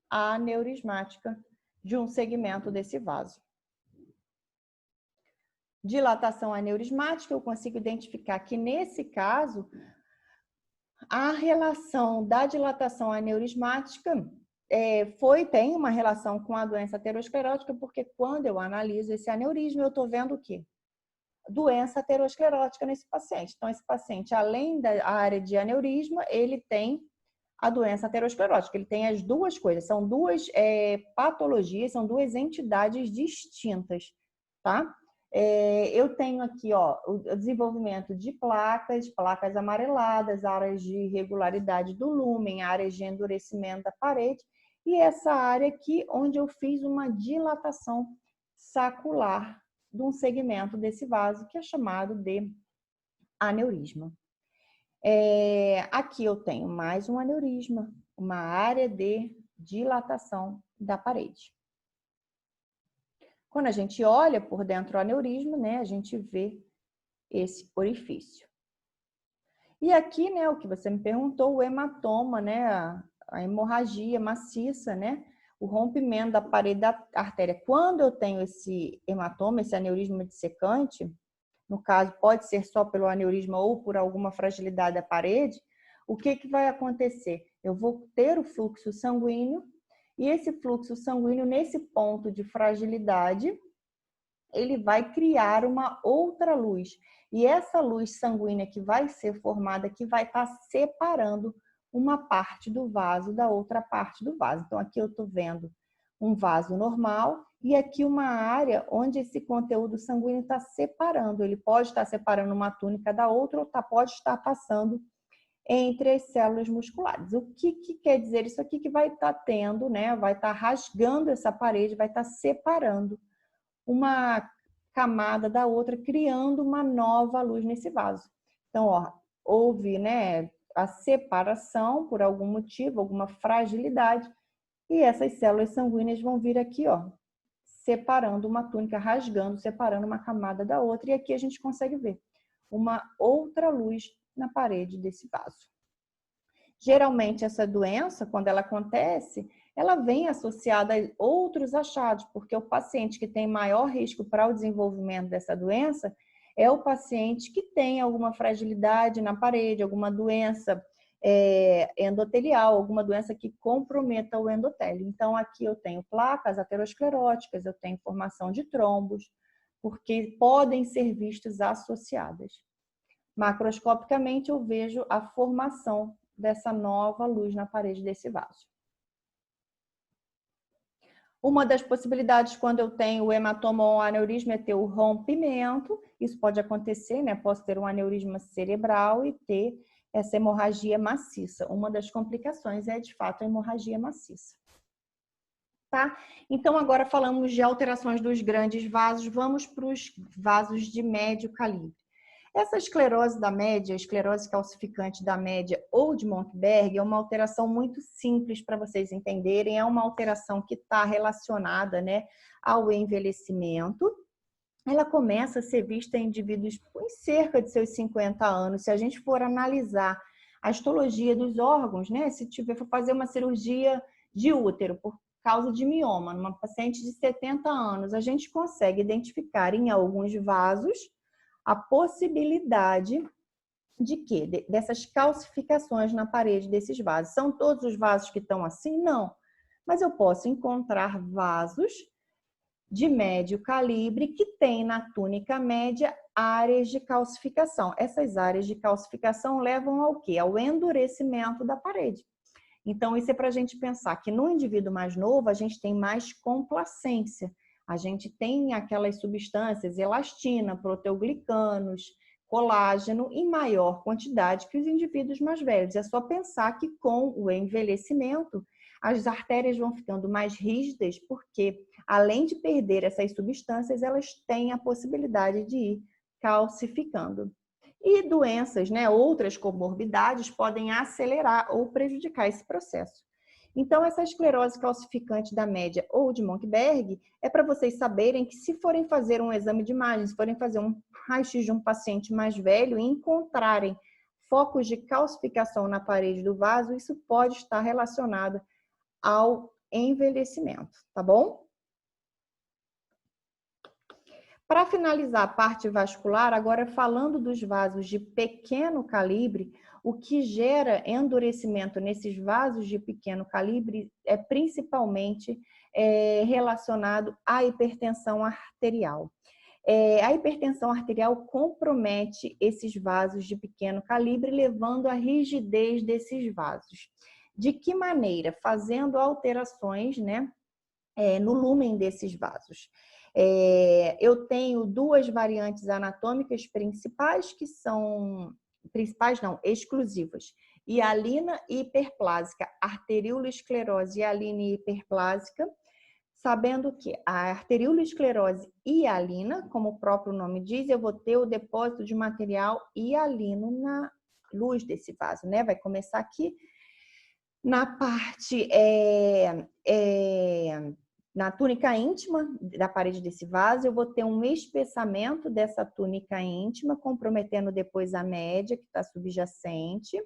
Aneurismática de um segmento desse vaso. Dilatação aneurismática, eu consigo identificar que nesse caso a relação da dilatação aneurismática tem uma relação com a doença aterosclerótica, porque quando eu analiso esse aneurisma, eu estou vendo o quê? Doença aterosclerótica nesse paciente. Então, esse paciente, além da área de aneurisma, ele tem a doença aterosclerótica. Ele tem as duas coisas. São duas patologias, são duas entidades distintas, tá? Eu tenho aqui, ó, o desenvolvimento de placas amareladas, áreas de irregularidade do lúmen, áreas de endurecimento da parede, e essa área aqui onde eu fiz uma dilatação sacular de um segmento desse vaso, que é chamado de aneurisma. Aqui eu tenho mais um aneurisma, uma área de dilatação da parede. Quando a gente olha por dentro do aneurisma, né, a gente vê esse orifício. E aqui, né, o que você me perguntou, o hematoma, né, a hemorragia maciça, né, o rompimento da parede da artéria. Quando eu tenho esse hematoma, esse aneurisma dissecante, no caso pode ser só pelo aneurisma ou por alguma fragilidade da parede, o que vai acontecer? Eu vou ter o fluxo sanguíneo, e esse fluxo sanguíneo, nesse ponto de fragilidade, ele vai criar uma outra luz. E essa luz sanguínea que vai ser formada, que vai estar separando uma parte do vaso da outra parte do vaso. Então, aqui eu estou vendo um vaso normal e aqui uma área onde esse conteúdo sanguíneo está separando. Ele pode estar separando uma túnica da outra ou pode estar passando entre as células musculares. O que quer dizer isso aqui? Que vai estar tendo, né? Vai estar rasgando essa parede, vai estar separando uma camada da outra, criando uma nova luz nesse vaso. Então, ó, houve, né, a separação por algum motivo, alguma fragilidade, e essas células sanguíneas vão vir aqui, ó, separando uma túnica, rasgando, separando uma camada da outra, e aqui a gente consegue ver uma outra luz na parede desse vaso. Geralmente, essa doença, quando ela acontece, ela vem associada a outros achados, porque o paciente que tem maior risco para o desenvolvimento dessa doença é o paciente que tem alguma fragilidade na parede, alguma doença endotelial, alguma doença que comprometa o endotélio. Então, aqui eu tenho placas ateroscleróticas, eu tenho formação de trombos, porque podem ser vistas associadas. Macroscopicamente, eu vejo a formação dessa nova luz na parede desse vaso. Uma das possibilidades quando eu tenho o hematoma ou aneurisma é ter o rompimento. Isso pode acontecer, né? Posso ter um aneurisma cerebral e ter essa hemorragia maciça. Uma das complicações é, de fato, a hemorragia maciça. Tá? Então, agora falamos de alterações dos grandes vasos. Vamos para os vasos de médio calibre. Essa esclerose da média, esclerose calcificante da média ou de Monckeberg, é uma alteração muito simples para vocês entenderem. É uma alteração que está relacionada, né, ao envelhecimento. Ela começa a ser vista em indivíduos em cerca de seus 50 anos. Se a gente for analisar a histologia dos órgãos, né, se for fazer uma cirurgia de útero por causa de mioma, numa paciente de 70 anos, a gente consegue identificar em alguns vasos a possibilidade de quê? Dessas calcificações na parede desses vasos. São todos os vasos que estão assim? Não. Mas eu posso encontrar vasos de médio calibre que têm na túnica média áreas de calcificação. Essas áreas de calcificação levam ao quê? Ao endurecimento da parede. Então, isso é para a gente pensar que no indivíduo mais novo, a gente tem mais complacência. A gente tem aquelas substâncias, elastina, proteoglicanos, colágeno, em maior quantidade que os indivíduos mais velhos. É só pensar que com o envelhecimento, as artérias vão ficando mais rígidas, porque além de perder essas substâncias, elas têm a possibilidade de ir calcificando. E doenças, né, outras comorbidades podem acelerar ou prejudicar esse processo. Então, essa esclerose calcificante da média ou de Monckeberg é para vocês saberem que se forem fazer um exame de imagem, se forem fazer um raio-x de um paciente mais velho e encontrarem focos de calcificação na parede do vaso, isso pode estar relacionado ao envelhecimento, tá bom? Para finalizar a parte vascular, agora falando dos vasos de pequeno calibre, o que gera endurecimento nesses vasos de pequeno calibre é principalmente relacionado à hipertensão arterial. A hipertensão arterial compromete esses vasos de pequeno calibre, levando à rigidez desses vasos. De que maneira? Fazendo alterações, né, no lúmen desses vasos. Eu tenho duas variantes anatômicas principais, que são... Principais não, exclusivas. Hialina e hiperplásica, arteriolosclerose hialina e hiperplásica, sabendo que a arteriolosclerose hialina, como o próprio nome diz, eu vou ter o depósito de material hialino na luz desse vaso, né? Vai começar aqui na parte, na túnica íntima da parede desse vaso, eu vou ter um espessamento dessa túnica íntima, comprometendo depois a média, que está subjacente.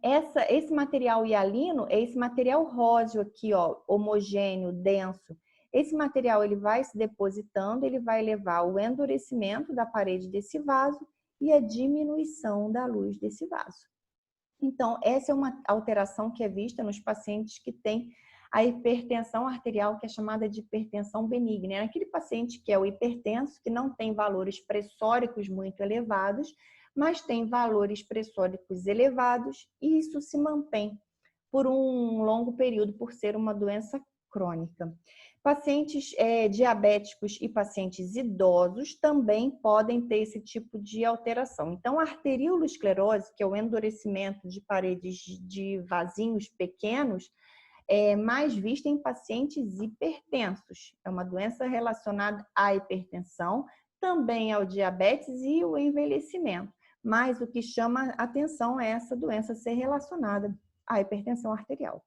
Esse material hialino é esse material róseo aqui, ó, homogêneo, denso. Esse material ele vai se depositando, ele vai levar ao endurecimento da parede desse vaso e a diminuição da luz desse vaso. Então, essa é uma alteração que é vista nos pacientes que têm a hipertensão arterial, que é chamada de hipertensão benigna. É aquele paciente que é o hipertenso, que não tem valores pressóricos muito elevados, mas tem valores pressóricos elevados, e isso se mantém por um longo período, por ser uma doença crônica. Pacientes diabéticos e pacientes idosos também podem ter esse tipo de alteração. Então, a arteriolosclerose, que é o endurecimento de paredes de vasinhos pequenos, é mais vista em pacientes hipertensos. É uma doença relacionada à hipertensão, também ao diabetes e ao envelhecimento. Mas o que chama atenção é essa doença ser relacionada à hipertensão arterial.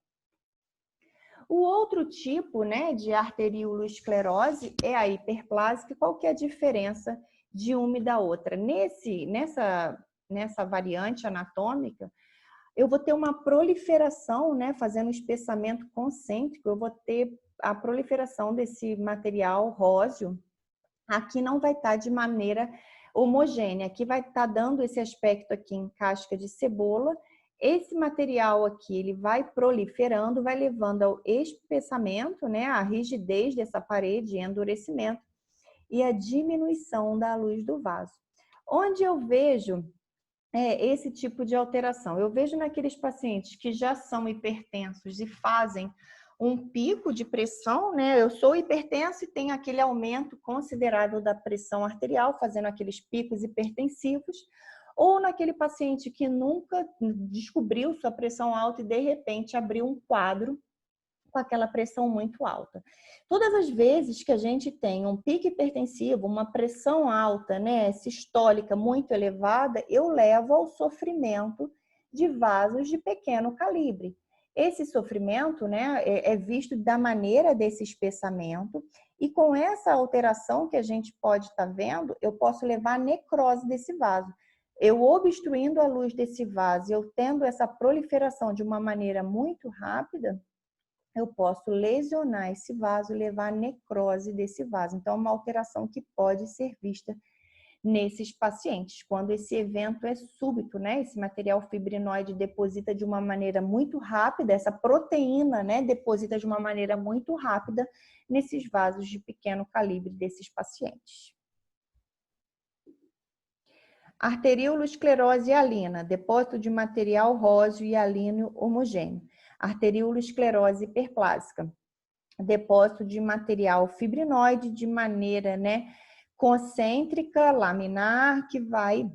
O outro tipo, né, de arteriolosclerose é a hiperplásica. Qual que é a diferença de uma e da outra? Nessa variante anatômica, eu vou ter uma proliferação, né, fazendo espessamento concêntrico, eu vou ter a proliferação desse material róseo. Aqui não vai estar de maneira homogênea, aqui vai estar dando esse aspecto aqui em casca de cebola. Esse material aqui, ele vai proliferando, vai levando ao espessamento, né, a rigidez dessa parede, endurecimento e a diminuição da luz do vaso. Onde eu vejo esse tipo de alteração? Eu vejo naqueles pacientes que já são hipertensos e fazem um pico de pressão, né? Eu sou hipertenso e tenho aquele aumento considerável da pressão arterial, fazendo aqueles picos hipertensivos, ou naquele paciente que nunca descobriu sua pressão alta e de repente abriu um quadro com aquela pressão muito alta. Todas as vezes que a gente tem um pico hipertensivo, uma pressão alta, né, sistólica muito elevada, eu levo ao sofrimento de vasos de pequeno calibre. Esse sofrimento, né, é visto da maneira desse espessamento, e com essa alteração que a gente pode estar vendo, eu posso levar a necrose desse vaso. Eu obstruindo a luz desse vaso, eu tendo essa proliferação de uma maneira muito rápida, eu posso lesionar esse vaso e levar a necrose desse vaso. Então, é uma alteração que pode ser vista nesses pacientes, quando esse evento é súbito, né? Esse material fibrinoide deposita de uma maneira muito rápida, essa proteína, né, deposita de uma maneira muito rápida nesses vasos de pequeno calibre desses pacientes. Arteriolosclerose hialina, depósito de material róseo e hialino homogêneo. Arteriolosclerose hiperplásica, depósito de material fibrinoide de maneira, né, concêntrica, laminar, que vai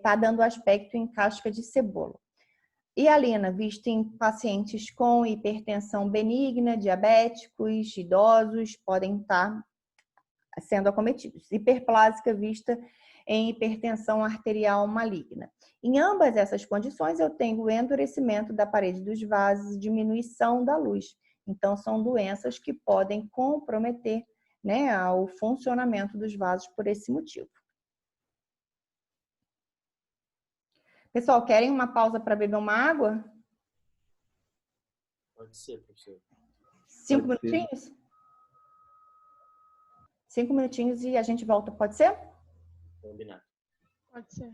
tá dando aspecto em casca de cebola. Hialina, vista em pacientes com hipertensão benigna, diabéticos, idosos, podem estar sendo acometidos. Hiperplásica, vista em hipertensão arterial maligna. Em ambas essas condições, eu tenho endurecimento da parede dos vasos, diminuição da luz. Então, são doenças que podem comprometer, né, o funcionamento dos vasos por esse motivo. Pessoal, querem uma pausa para beber uma água? Pode ser, professor. 5 minutinhos? 5 minutinhos e a gente volta, pode ser? Combinado. Pode ser.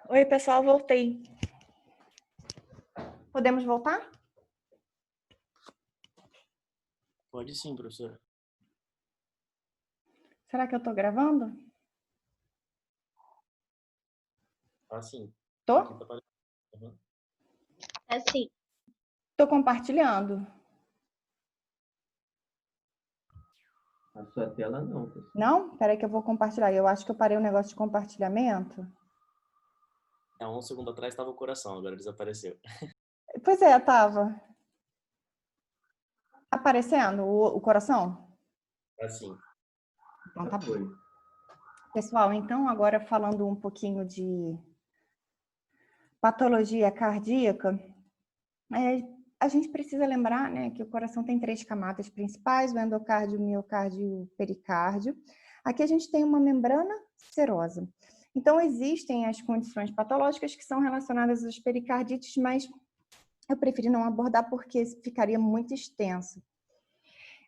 Oi, pessoal, voltei. Podemos voltar? Pode sim, professor. Será que eu estou gravando? Ah, sim. Tô? Aqui tá aparecendo. Uhum. É sim. Estou compartilhando. A sua tela não, pessoal. Não? Espera aí que eu vou compartilhar. Eu acho que eu parei o negócio de compartilhamento. Há um segundo atrás estava o coração, agora desapareceu. Pois é, tava. Aparecendo o coração? Assim. Então tá bom. Foi. Pessoal, então agora falando um pouquinho de patologia cardíaca, a gente precisa lembrar, né, que o coração tem 3 camadas principais, o endocárdio, o miocárdio e o pericárdio. Aqui a gente tem uma membrana serosa. Então existem as condições patológicas que são relacionadas às pericardites, mas eu preferi não abordar porque ficaria muito extenso.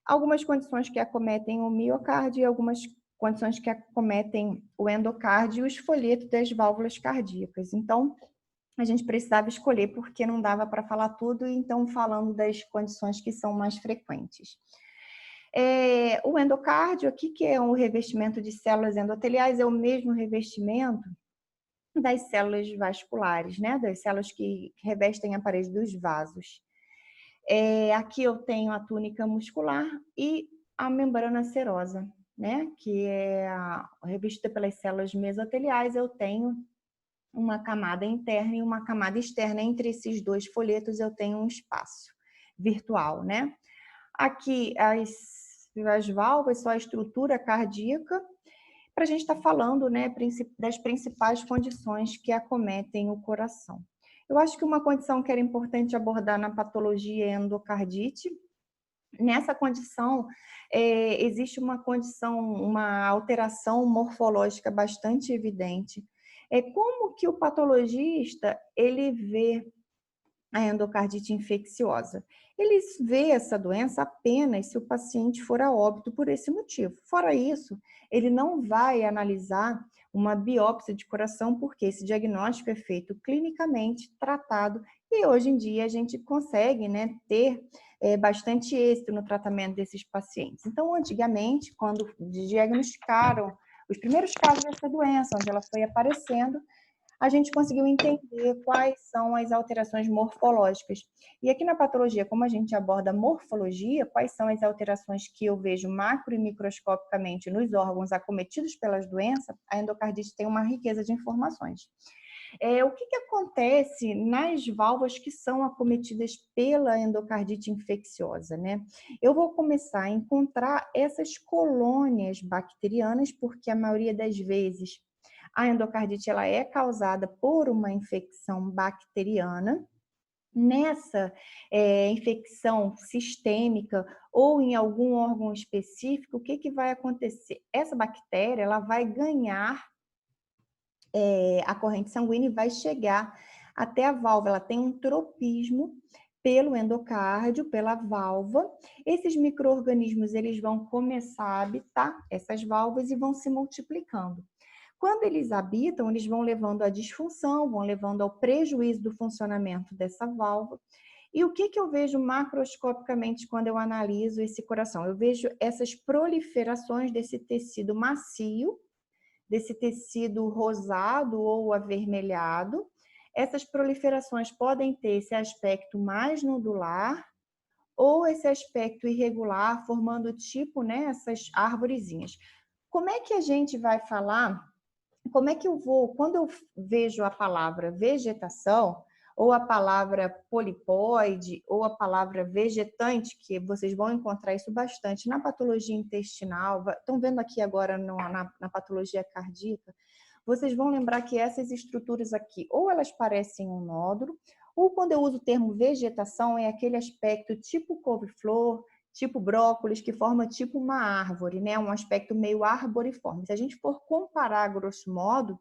Algumas condições que acometem o miocárdio e algumas condições que acometem o endocárdio e os folhetos das válvulas cardíacas. Então, a gente precisava escolher porque não dava para falar tudo, então falando das condições que são mais frequentes. O endocárdio aqui, que é um revestimento de células endoteliais, é o mesmo revestimento das células vasculares, né? Das células que revestem a parede dos vasos. Aqui eu tenho a túnica muscular e a membrana serosa, né? Que é revestida pelas células mesoteliais. Eu tenho uma camada interna e uma camada externa. Entre esses dois folhetos eu tenho um espaço virtual, né? Aqui as válvulas, só a estrutura cardíaca, para a gente estar falando, né, das principais condições que acometem o coração. Eu acho que uma condição que era importante abordar na patologia é endocardite. Nessa condição, existe uma alteração morfológica bastante evidente. Como que o patologista, ele vê a endocardite infecciosa? Eles vê essa doença apenas se o paciente for a óbito por esse motivo. Fora isso, ele não vai analisar uma biópsia de coração, porque esse diagnóstico é feito clinicamente, tratado, e hoje em dia a gente consegue, né, ter bastante êxito no tratamento desses pacientes. Então, antigamente, quando diagnosticaram os primeiros casos dessa doença, onde ela foi aparecendo, a gente conseguiu entender quais são as alterações morfológicas. E aqui na patologia, como a gente aborda morfologia, quais são as alterações que eu vejo macro e microscopicamente nos órgãos acometidos pelas doenças, a endocardite tem uma riqueza de informações. O que acontece nas válvulas que são acometidas pela endocardite infecciosa, né? Eu vou começar a encontrar essas colônias bacterianas, porque a maioria das vezes a endocardite ela é causada por uma infecção bacteriana. Nessa infecção sistêmica ou em algum órgão específico, o que vai acontecer? Essa bactéria ela vai ganhar a corrente sanguínea e vai chegar até a válvula. Ela tem um tropismo pelo endocárdio, pela válvula. Esses micro-organismos eles vão começar a habitar essas válvulas e vão se multiplicando. Quando eles habitam, eles vão levando à disfunção, vão levando ao prejuízo do funcionamento dessa válvula. E o que eu vejo macroscopicamente quando eu analiso esse coração? Eu vejo essas proliferações desse tecido macio, desse tecido rosado ou avermelhado. Essas proliferações podem ter esse aspecto mais nodular ou esse aspecto irregular, formando tipo, né, essas arvorezinhas. Como é que a gente vai falar? Como é que eu vou, quando eu vejo a palavra vegetação, ou a palavra polipóide, ou a palavra vegetante, que vocês vão encontrar isso bastante na patologia intestinal, estão vendo aqui agora na patologia cardíaca, vocês vão lembrar que essas estruturas aqui, ou elas parecem um nódulo, ou quando eu uso o termo vegetação, é aquele aspecto tipo couve-flor, tipo brócolis, que forma tipo uma árvore, né? Um aspecto meio arboriforme. Se a gente for comparar, grosso modo,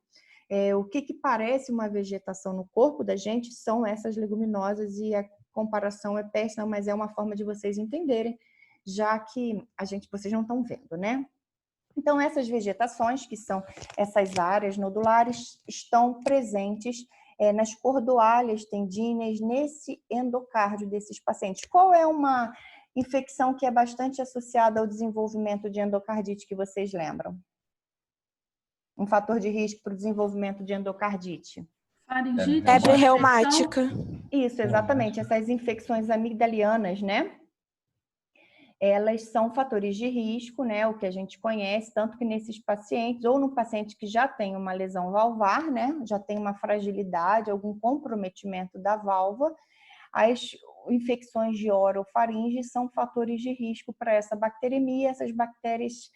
o que parece uma vegetação no corpo da gente são essas leguminosas, e a comparação é péssima, mas é uma forma de vocês entenderem, já que vocês não estão vendo, né? Então, essas vegetações, que são essas áreas nodulares, estão presentes nas cordoalhas tendíneas, nesse endocárdio desses pacientes. Qual é uma infecção que é bastante associada ao desenvolvimento de endocardite que vocês lembram? Um fator de risco para o desenvolvimento de endocardite? Faringite, Febre reumática. Isso, exatamente. Essas infecções amigdalianas, né? Elas são fatores de risco, né? O que a gente conhece, tanto que nesses pacientes, ou no paciente que já tem uma lesão valvar, né? Já tem uma fragilidade, algum comprometimento da válvula, as infecções de orofaringe são fatores de risco para essa bacteremia, essas bactérias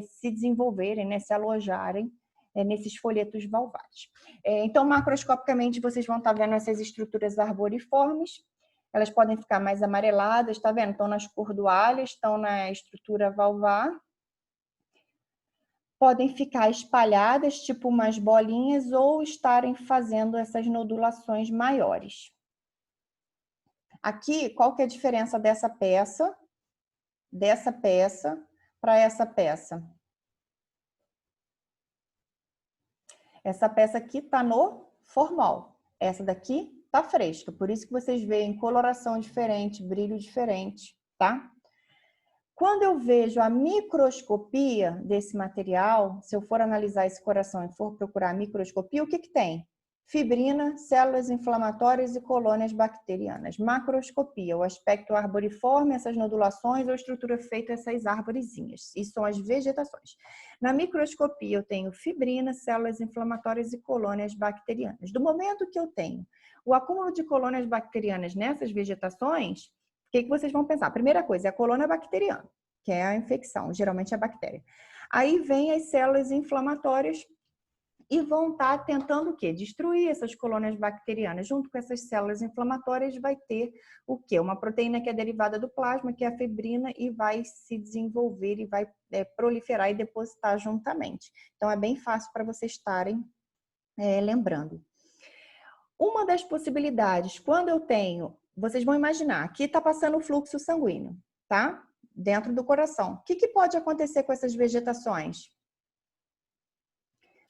se desenvolverem, né, se alojarem nesses folhetos valvares. Então, macroscopicamente, vocês vão estar vendo essas estruturas arboriformes, elas podem ficar mais amareladas, tá vendo? Estão nas cordoalhas, estão na estrutura valvar. Podem ficar espalhadas, tipo umas bolinhas, ou estarem fazendo essas nodulações maiores. Aqui, qual que é a diferença dessa peça para essa peça? Essa peça aqui está no formal, essa daqui está fresca, por isso que vocês veem coloração diferente, brilho diferente, tá? Quando eu vejo a microscopia desse material, se eu for analisar esse coração e for procurar a microscopia, o que tem? Fibrina, células inflamatórias e colônias bacterianas. Macroscopia, o aspecto arboriforme, essas nodulações ou estrutura feita essas arvorezinhas. Isso são as vegetações. Na microscopia eu tenho fibrina, células inflamatórias e colônias bacterianas. Do momento que eu tenho o acúmulo de colônias bacterianas nessas vegetações, o que vocês vão pensar? A primeira coisa é a colônia bacteriana, que é a infecção, geralmente é a bactéria. Aí vem as células inflamatórias e vão estar tentando o quê? Destruir essas colônias bacterianas. Junto com essas células inflamatórias vai ter o quê? Uma proteína que é derivada do plasma, que é a fibrina, e vai se desenvolver e vai proliferar e depositar juntamente. Então, é bem fácil para vocês estarem lembrando. Uma das possibilidades, quando eu tenho, vocês vão imaginar, aqui está passando o fluxo sanguíneo, tá? Dentro do coração. O que pode acontecer com essas vegetações?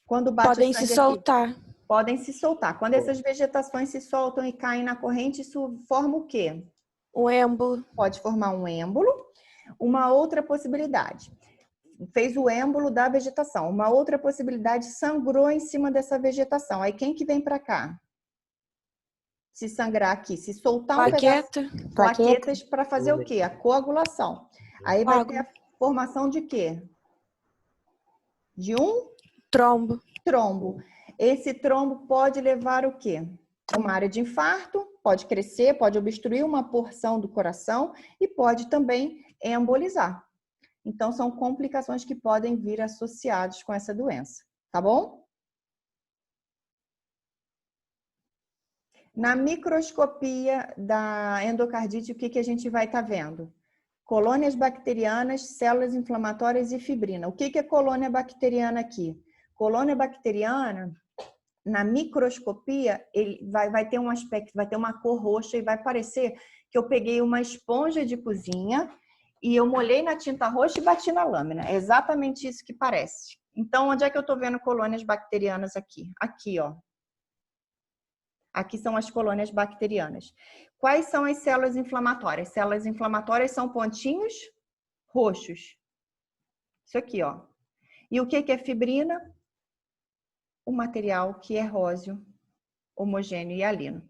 Quando bate Podem o sangue se aqui? soltar. Podem se soltar. Quando essas vegetações se soltam e caem na corrente, isso forma o quê? Um êmbolo. Pode formar um êmbolo. Uma outra possibilidade. Fez o êmbolo da vegetação. Uma outra possibilidade, sangrou em cima dessa vegetação. Aí quem que vem para cá? Se sangrar aqui, se soltar um pedaço, plaquetas para fazer o quê? A coagulação. Aí vai ter a formação de quê? De um trombo. Trombo. Esse trombo pode levar o quê? Uma área de infarto, pode crescer, pode obstruir uma porção do coração e pode também embolizar. Então, são complicações que podem vir associadas com essa doença, tá bom? Na microscopia da endocardite, o que a gente vai estar vendo? Colônias bacterianas, células inflamatórias e fibrina. O que é colônia bacteriana aqui? Colônia bacteriana, na microscopia, ele vai ter um aspecto, vai ter uma cor roxa e vai parecer que eu peguei uma esponja de cozinha e eu molhei na tinta roxa e bati na lâmina. É exatamente isso que parece. Então, onde é que eu estou vendo colônias bacterianas aqui? Aqui, ó. Aqui são as colônias bacterianas. Quais são as células inflamatórias? Células inflamatórias são pontinhos roxos. Isso aqui, ó. E o que é fibrina? O material que é róseo, homogêneo e hialino.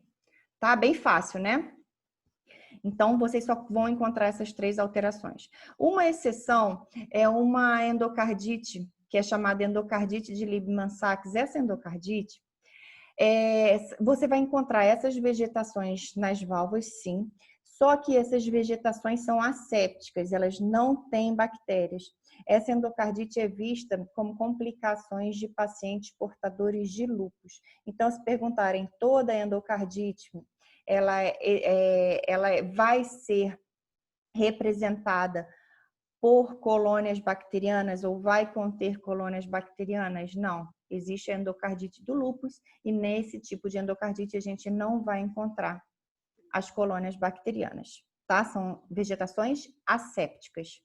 Tá? Bem fácil, né? Então, vocês só vão encontrar essas três alterações. Uma exceção é uma endocardite, que é chamada endocardite de Liebman-Sachs. Essa endocardite, você vai encontrar essas vegetações nas válvulas, sim, só que essas vegetações são assépticas, elas não têm bactérias. Essa endocardite é vista como complicações de pacientes portadores de lúpus. Então, se perguntarem, toda endocardite, ela vai ser representada por colônias bacterianas ou vai conter colônias bacterianas? Não. Existe a endocardite do lúpus e nesse tipo de endocardite a gente não vai encontrar as colônias bacterianas, tá? São vegetações assépticas.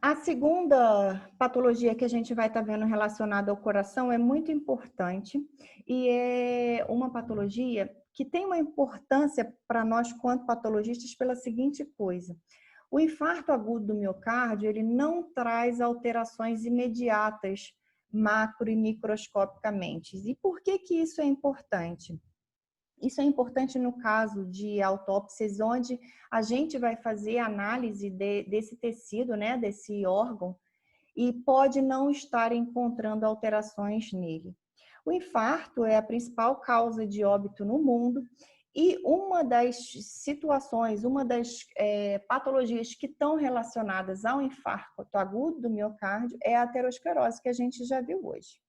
A segunda patologia que a gente vai estar vendo relacionada ao coração é muito importante e é uma patologia que tem uma importância para nós quanto patologistas pela seguinte coisa. O infarto agudo do miocárdio, ele não traz alterações imediatas macro e microscopicamente. E por que isso é importante? Isso é importante no caso de autópsias, onde a gente vai fazer análise desse tecido, né, desse órgão, e pode não estar encontrando alterações nele. O infarto é a principal causa de óbito no mundo e uma das situações, uma das patologias que estão relacionadas ao infarto agudo do miocárdio é a aterosclerose, que a gente já viu hoje.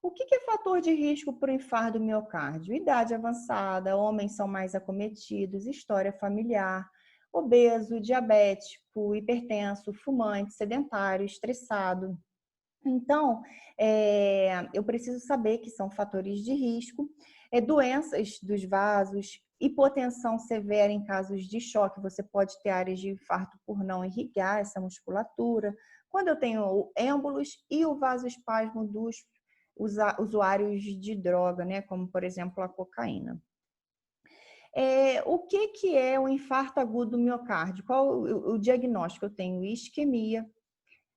O que é fator de risco para o infarto do miocárdio? Idade avançada, homens são mais acometidos, história familiar, obeso, diabético, hipertenso, fumante, sedentário, estressado. Então, eu preciso saber que são fatores de risco, doenças dos vasos, hipotensão severa em casos de choque, você pode ter áreas de infarto por não irrigar essa musculatura. Quando eu tenho êmbolos e o vasoespasmo dos usuários de droga, né, como por exemplo a cocaína. O que é o infarto agudo do miocárdio? Qual o diagnóstico? Eu tenho isquemia,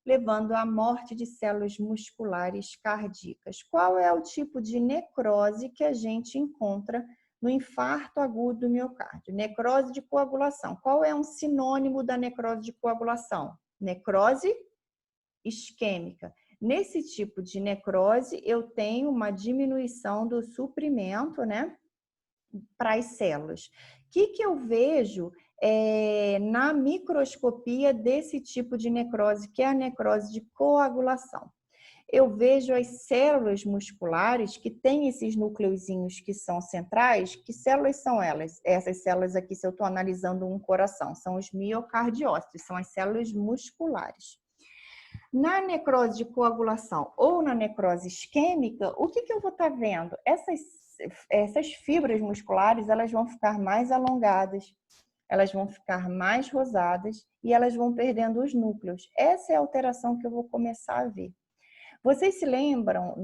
levando à morte de células musculares cardíacas. Qual é o tipo de necrose que a gente encontra no infarto agudo do miocárdio? Necrose de coagulação. Qual é um sinônimo da necrose de coagulação? Necrose isquêmica. Nesse tipo de necrose, eu tenho uma diminuição do suprimento, né, para as células. O que eu vejo na microscopia desse tipo de necrose, que é a necrose de coagulação? Eu vejo as células musculares que têm esses núcleozinhos que são centrais. Que células são elas? Essas células aqui, se eu estou analisando um coração, são os miocardiócitos, são as células musculares. Na necrose de coagulação ou na necrose isquêmica, o que eu vou estar vendo? Essas fibras musculares, elas vão ficar mais alongadas, elas vão ficar mais rosadas e elas vão perdendo os núcleos. Essa é a alteração que eu vou começar a ver. Vocês se lembram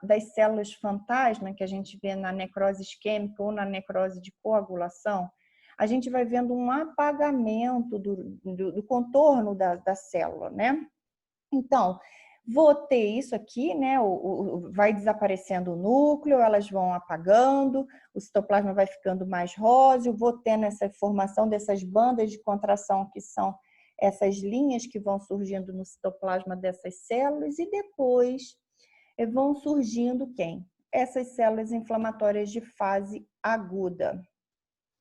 das células fantasma que a gente vê na necrose isquêmica ou na necrose de coagulação? A gente vai vendo um apagamento do contorno da célula, né? Então, vou ter isso aqui, né? Vai desaparecendo o núcleo, elas vão apagando, o citoplasma vai ficando mais róseo, vou tendo essa formação dessas bandas de contração que são essas linhas que vão surgindo no citoplasma dessas células e depois vão surgindo quem? Essas células inflamatórias de fase aguda,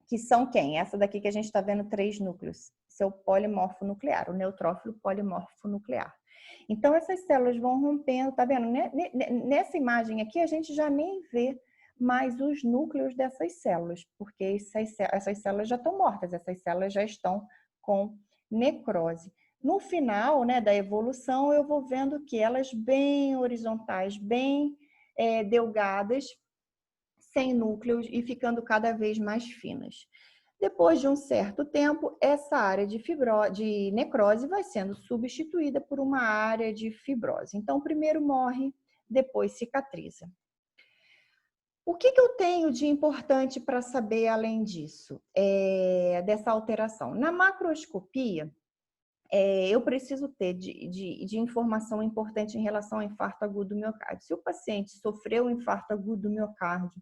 que são quem? Essa daqui que a gente está vendo 3 núcleos, seu polimorfo nuclear, o neutrófilo polimorfo nuclear. Então, essas células vão rompendo, tá vendo? Nessa imagem aqui, a gente já nem vê mais os núcleos dessas células, porque essas células já estão mortas, essas células já estão com necrose. No final, né, da evolução, eu vou vendo que elas bem horizontais, bem delgadas, sem núcleos e ficando cada vez mais finas. Depois de um certo tempo, essa área de necrose vai sendo substituída por uma área de fibrose. Então, primeiro morre, depois cicatriza. O que eu tenho de importante para saber além disso, dessa alteração? Na macroscopia, eu preciso ter de informação importante em relação ao infarto agudo do miocárdio. Se o paciente sofreu um infarto agudo do miocárdio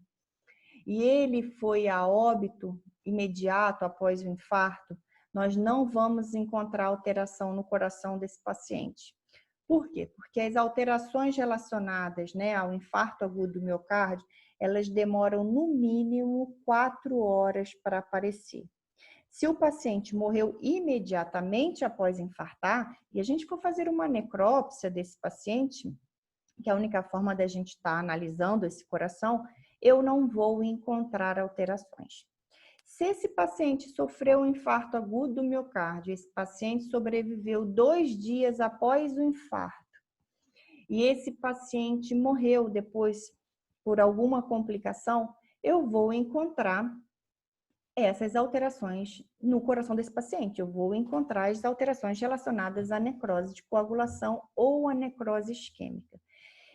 e ele foi a óbito imediato após o infarto, nós não vamos encontrar alteração no coração desse paciente. Por quê? Porque as alterações relacionadas, né, ao infarto agudo do miocárdio, elas demoram no mínimo 4 horas para aparecer. Se o paciente morreu imediatamente após infartar, e a gente for fazer uma necrópsia desse paciente, que é a única forma da gente estar analisando esse coração, eu não vou encontrar alterações. Se esse paciente sofreu um infarto agudo do miocárdio, esse paciente sobreviveu 2 dias após o infarto, e esse paciente morreu depois por alguma complicação, eu vou encontrar essas alterações no coração desse paciente. Eu vou encontrar as alterações relacionadas à necrose de coagulação ou à necrose isquêmica.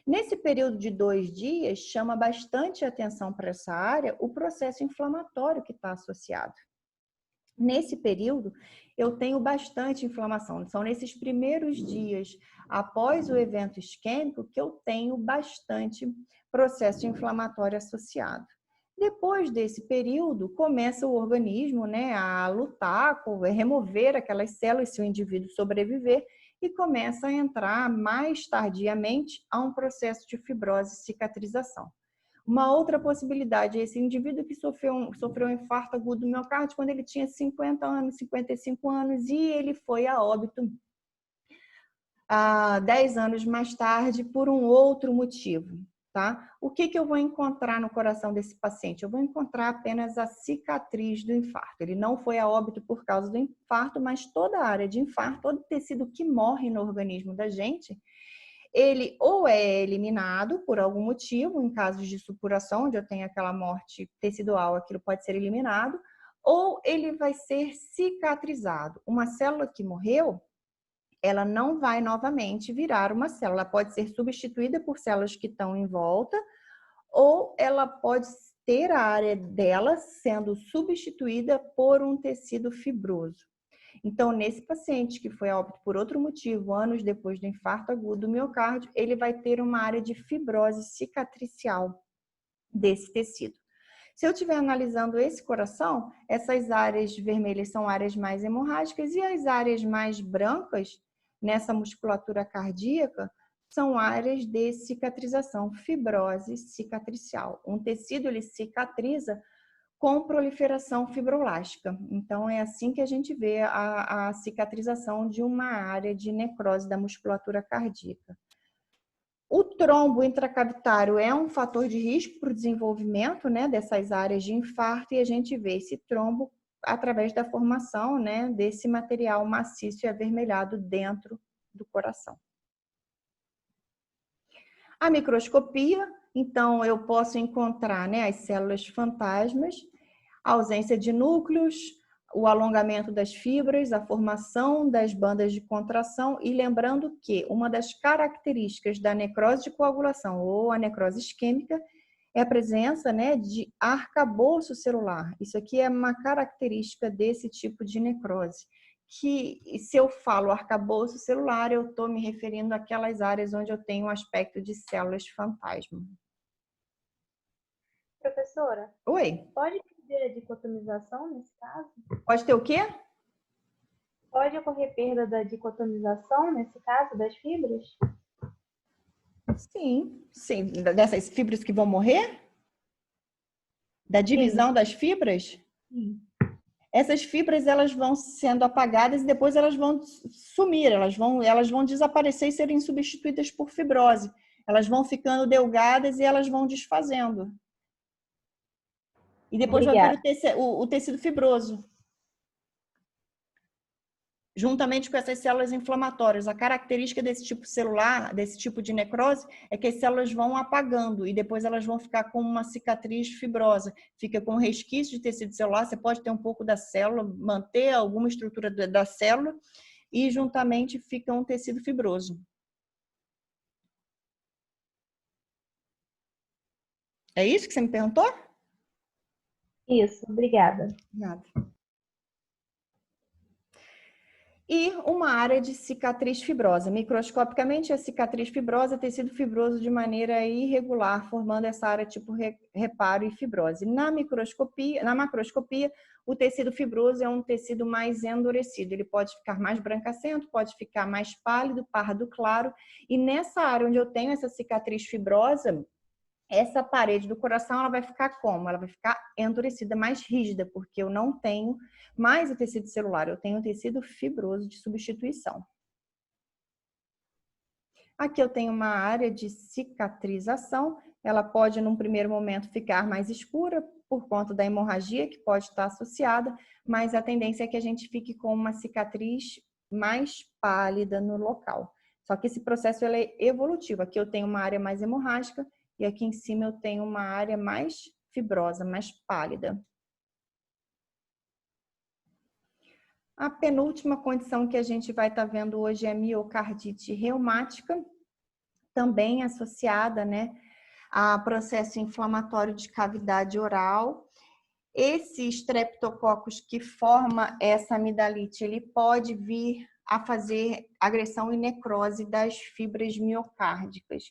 Nesse período de 2 dias, chama bastante atenção para essa área o processo inflamatório que está associado. Nesse período, eu tenho bastante inflamação. São nesses primeiros dias após o evento isquêmico que eu tenho bastante processo inflamatório associado. Depois desse período, começa o organismo, né, a lutar, remover aquelas células se o indivíduo sobreviver e começa a entrar mais tardiamente a um processo de fibrose e cicatrização. Uma outra possibilidade é esse indivíduo que sofreu um infarto agudo do miocárdio quando ele tinha 50 anos, 55 anos e ele foi a óbito 10 anos mais tarde por um outro motivo. Tá? O que eu vou encontrar no coração desse paciente? Eu vou encontrar apenas a cicatriz do infarto. Ele não foi a óbito por causa do infarto, mas toda a área de infarto, todo tecido que morre no organismo da gente, ele ou é eliminado por algum motivo, em casos de supuração, onde eu tenho aquela morte tecidual, aquilo pode ser eliminado, ou ele vai ser cicatrizado. Uma célula que morreu, ela não vai novamente virar uma célula. Ela pode ser substituída por células que estão em volta, ou ela pode ter a área dela sendo substituída por um tecido fibroso. Então, nesse paciente que foi a óbito por outro motivo, anos depois do infarto agudo do miocárdio, ele vai ter uma área de fibrose cicatricial desse tecido. Se eu estiver analisando esse coração, essas áreas vermelhas são áreas mais hemorrágicas e as áreas mais brancas, nessa musculatura cardíaca, são áreas de cicatrização, fibrose cicatricial. Um tecido, ele cicatriza com proliferação fibroblástica. Então, é assim que a gente vê a cicatrização de uma área de necrose da musculatura cardíaca. O trombo intracavitário é um fator de risco para o desenvolvimento, né, dessas áreas de infarto e a gente vê esse trombo através da formação, né, desse material maciço e avermelhado dentro do coração. A microscopia, então, eu posso encontrar, né, as células fantasmas, a ausência de núcleos, o alongamento das fibras, a formação das bandas de contração, e lembrando que uma das características da necrose de coagulação ou a necrose isquêmica é a presença, né, de arcabouço celular. Isso aqui é uma característica desse tipo de necrose, que se eu falo arcabouço celular, eu estou me referindo àquelas áreas onde eu tenho um aspecto de células fantasma. Professora? Oi? Pode perder a dicotomização nesse caso? Pode ter o quê? Pode ocorrer perda da dicotomização nesse caso das fibras? Sim, sim. Dessas fibras que vão morrer? Da divisão das fibras? Sim. Essas fibras, elas vão sendo apagadas e depois elas vão sumir, elas vão desaparecer e serem substituídas por fibrose. Elas vão ficando delgadas e elas vão desfazendo. E depois vai vir o tecido fibroso. Juntamente com essas células inflamatórias. A característica desse tipo celular, desse tipo de necrose, é que as células vão apagando e depois elas vão ficar com uma cicatriz fibrosa. Fica com resquício de tecido celular, você pode ter um pouco da célula, manter alguma estrutura da célula e juntamente fica um tecido fibroso. É isso que você me perguntou? Isso, obrigada. Nada. E uma área de cicatriz fibrosa. Microscopicamente, a cicatriz fibrosa é tecido fibroso de maneira irregular, formando essa área tipo reparo e fibrose. Na macroscopia, o tecido fibroso é um tecido mais endurecido. Ele pode ficar mais brancacento, pode ficar mais pálido, pardo claro. E nessa área onde eu tenho essa cicatriz fibrosa, essa parede do coração, ela vai ficar como? Ela vai ficar endurecida, mais rígida, porque eu não tenho mais o tecido celular, eu tenho o tecido fibroso de substituição. Aqui eu tenho uma área de cicatrização, ela pode, num primeiro momento, ficar mais escura por conta da hemorragia, que pode estar associada, mas a tendência é que a gente fique com uma cicatriz mais pálida no local. Só que esse processo ele é evolutivo. Aqui eu tenho uma área mais hemorrágica, e aqui em cima eu tenho uma área mais fibrosa, mais pálida. A penúltima condição que a gente vai estar vendo hoje é a miocardite reumática, também associada, né, a processo inflamatório de cavidade oral. Esse streptococcus que forma essa amidalite, ele pode vir a fazer agressão e necrose das fibras miocárdicas.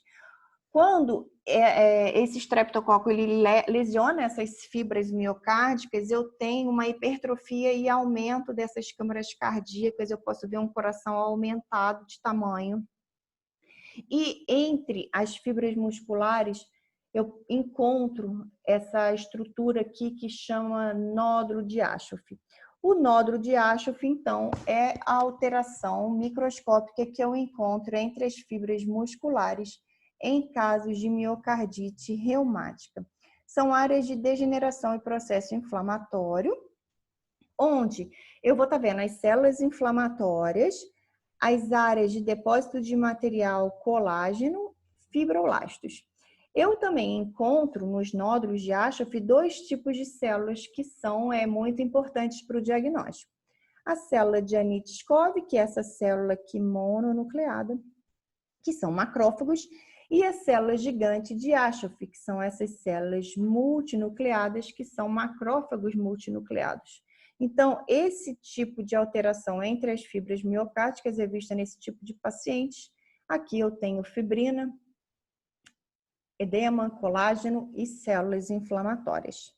Quando esse streptococcus ele lesiona essas fibras miocárdicas, eu tenho uma hipertrofia e aumento dessas câmaras cardíacas, eu posso ver um coração aumentado de tamanho. E entre as fibras musculares, eu encontro essa estrutura aqui que chama nódulo de Aschoff. O nódulo de Aschoff, então, é a alteração microscópica que eu encontro entre as fibras musculares em casos de miocardite reumática. São áreas de degeneração e processo inflamatório, onde eu vou estar vendo as células inflamatórias, as áreas de depósito de material colágeno, fibroblastos. Eu também encontro nos nódulos de Aschoff dois tipos de células que são muito importantes para o diagnóstico. A célula de Anitt-Schov, que é essa célula aqui mononucleada, que são macrófagos, e a célula gigante de Aschoff, que são essas células multinucleadas, que são macrófagos multinucleados. Então, esse tipo de alteração entre as fibras miocárdicas é vista nesse tipo de pacientes. Aqui eu tenho fibrina, edema, colágeno e células inflamatórias.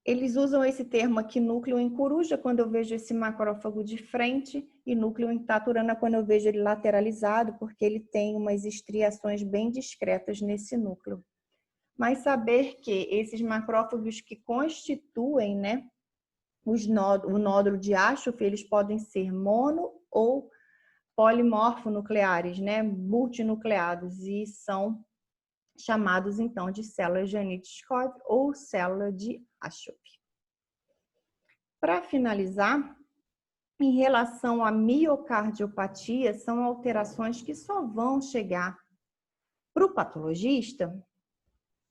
Eles usam esse termo aqui, núcleo em coruja, quando eu vejo esse macrófago de frente, e núcleo em taturana, quando eu vejo ele lateralizado, porque ele tem umas estriações bem discretas nesse núcleo. Mas saber que esses macrófagos que constituem, né, o nódulo de Aschoff, eles podem ser mono ou polimorfonucleares, né, multinucleados, e são chamados então de células de Anitt-Schov ou célula de Aschoff. Para finalizar, em relação à miocardiopatia, são alterações que só vão chegar para o patologista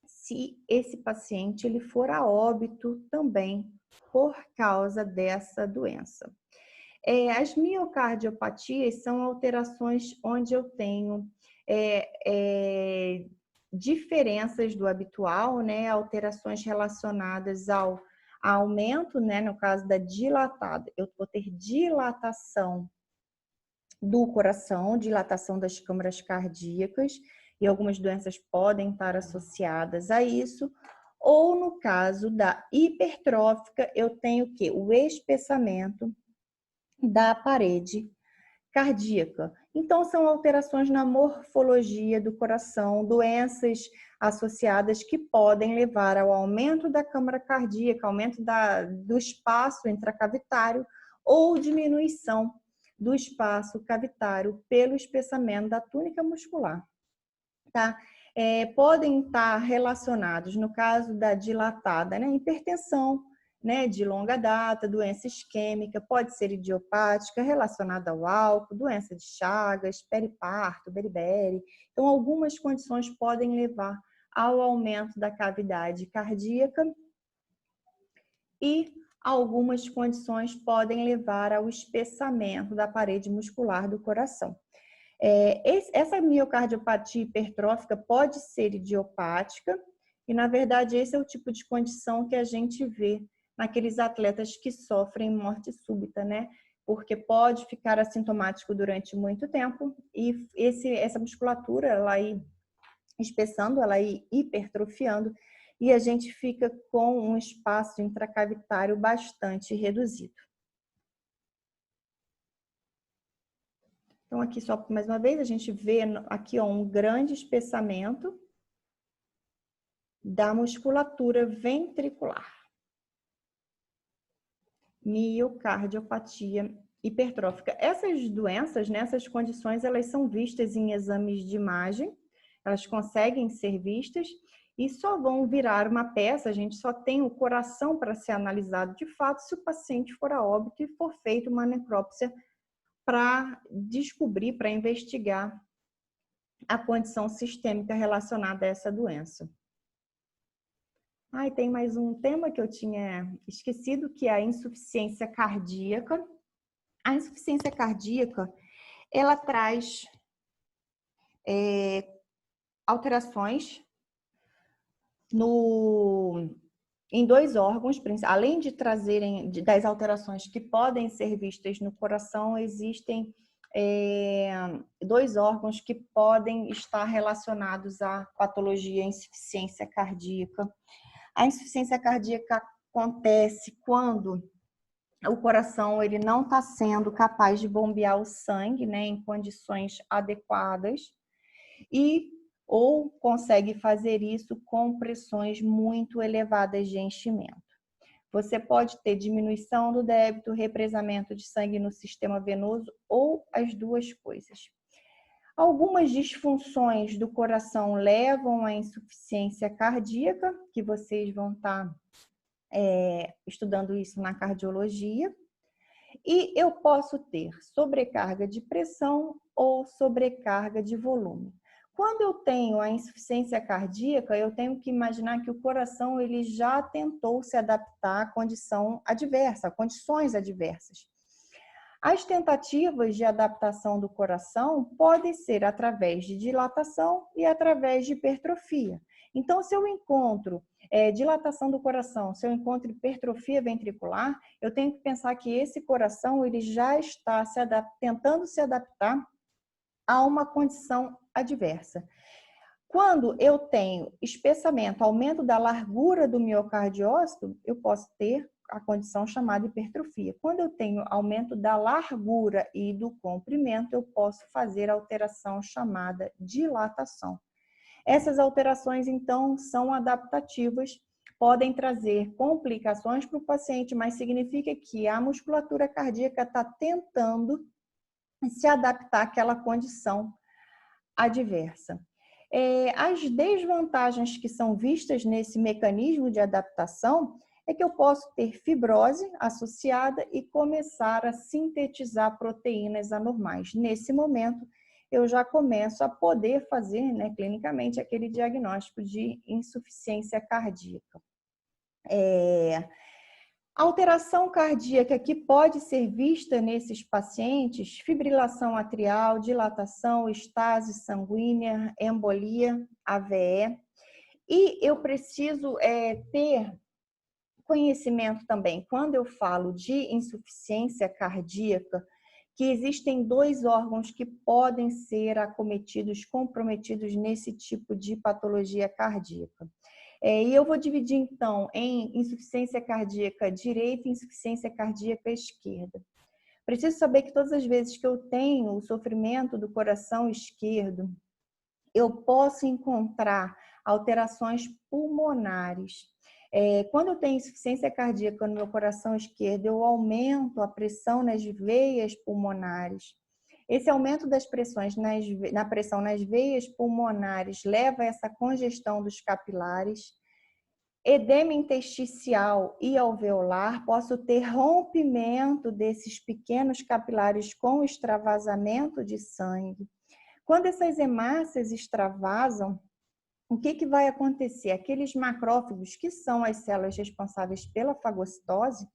se esse paciente ele for a óbito também por causa dessa doença. As miocardiopatias são alterações onde eu tenho diferenças do habitual, né? Alterações relacionadas ao aumento, né? No caso da dilatada, eu vou ter dilatação do coração, dilatação das câmaras cardíacas, e algumas doenças podem estar associadas a isso. Ou no caso da hipertrófica, eu tenho o quê? O espessamento da parede cardíaca. Então, são alterações na morfologia do coração, doenças associadas que podem levar ao aumento da câmara cardíaca, aumento do espaço intracavitário ou diminuição do espaço cavitário pelo espessamento da túnica muscular. Tá? Podem estar relacionados, no caso da dilatada, né? Hipertensão, né, de longa data, doença isquêmica, pode ser idiopática, relacionada ao álcool, doença de Chagas, periparto, beriberi. Então, algumas condições podem levar ao aumento da cavidade cardíaca e algumas condições podem levar ao espessamento da parede muscular do coração. Essa miocardiopatia hipertrófica pode ser idiopática e, na verdade, esse é o tipo de condição que a gente vê naqueles atletas que sofrem morte súbita, né? Porque pode ficar assintomático durante muito tempo e essa musculatura, ela ir espessando, ela ir hipertrofiando e a gente fica com um espaço intracavitário bastante reduzido. Então, aqui só mais uma vez, a gente vê aqui ó, um grande espessamento da musculatura ventricular. Miocardiopatia hipertrófica. Essas doenças, né, essas condições, elas são vistas em exames de imagem, elas conseguem ser vistas e só vão virar uma peça, a gente só tem o coração para ser analisado de fato se o paciente for a óbito e for feita uma necrópsia para descobrir, para investigar a condição sistêmica relacionada a essa doença. E tem mais um tema que eu tinha esquecido, que é a insuficiência cardíaca. A insuficiência cardíaca, ela traz alterações em dois órgãos, além de trazerem das alterações que podem ser vistas no coração, existem dois órgãos que podem estar relacionados à patologia insuficiência cardíaca. A insuficiência cardíaca acontece quando o coração ele não está sendo capaz de bombear o sangue, né, em condições adequadas ou consegue fazer isso com pressões muito elevadas de enchimento. Você pode ter diminuição do débito, represamento de sangue no sistema venoso ou as duas coisas. Algumas disfunções do coração levam à insuficiência cardíaca, que vocês vão estar estudando isso na cardiologia. E eu posso ter sobrecarga de pressão ou sobrecarga de volume. Quando eu tenho a insuficiência cardíaca, eu tenho que imaginar que o coração ele já tentou se adaptar à condição adversa, a condições adversas. As tentativas de adaptação do coração podem ser através de dilatação e através de hipertrofia. Então, se eu encontro dilatação do coração, se eu encontro hipertrofia ventricular, eu tenho que pensar que esse coração ele já está tentando se adaptar a uma condição adversa. Quando eu tenho espessamento, aumento da largura do miocardiócito, eu posso ter a condição chamada hipertrofia. Quando eu tenho aumento da largura e do comprimento, eu posso fazer a alteração chamada dilatação. Essas alterações, então, são adaptativas, podem trazer complicações para o paciente, mas significa que a musculatura cardíaca está tentando se adaptar àquela condição adversa. As desvantagens que são vistas nesse mecanismo de adaptação é que eu posso ter fibrose associada e começar a sintetizar proteínas anormais. Nesse momento, eu já começo a poder fazer, né, clinicamente, aquele diagnóstico de insuficiência cardíaca. A alteração cardíaca que pode ser vista nesses pacientes, fibrilação atrial, dilatação, estase sanguínea, embolia, AVE. E eu preciso ter conhecimento também, quando eu falo de insuficiência cardíaca, que existem 2 órgãos que podem ser acometidos, comprometidos nesse tipo de patologia cardíaca. E eu vou dividir, então, em insuficiência cardíaca direita e insuficiência cardíaca esquerda. Preciso saber que todas as vezes que eu tenho o sofrimento do coração esquerdo, eu posso encontrar alterações pulmonares. Quando eu tenho insuficiência cardíaca no meu coração esquerdo, eu aumento a pressão nas veias pulmonares. Esse aumento das pressões na pressão nas veias pulmonares leva a essa congestão dos capilares. Edema intersticial e alveolar, posso ter rompimento desses pequenos capilares com extravasamento de sangue. Quando essas hemácias extravasam, o que vai acontecer? Aqueles macrófagos, que são as células responsáveis pela fagocitose,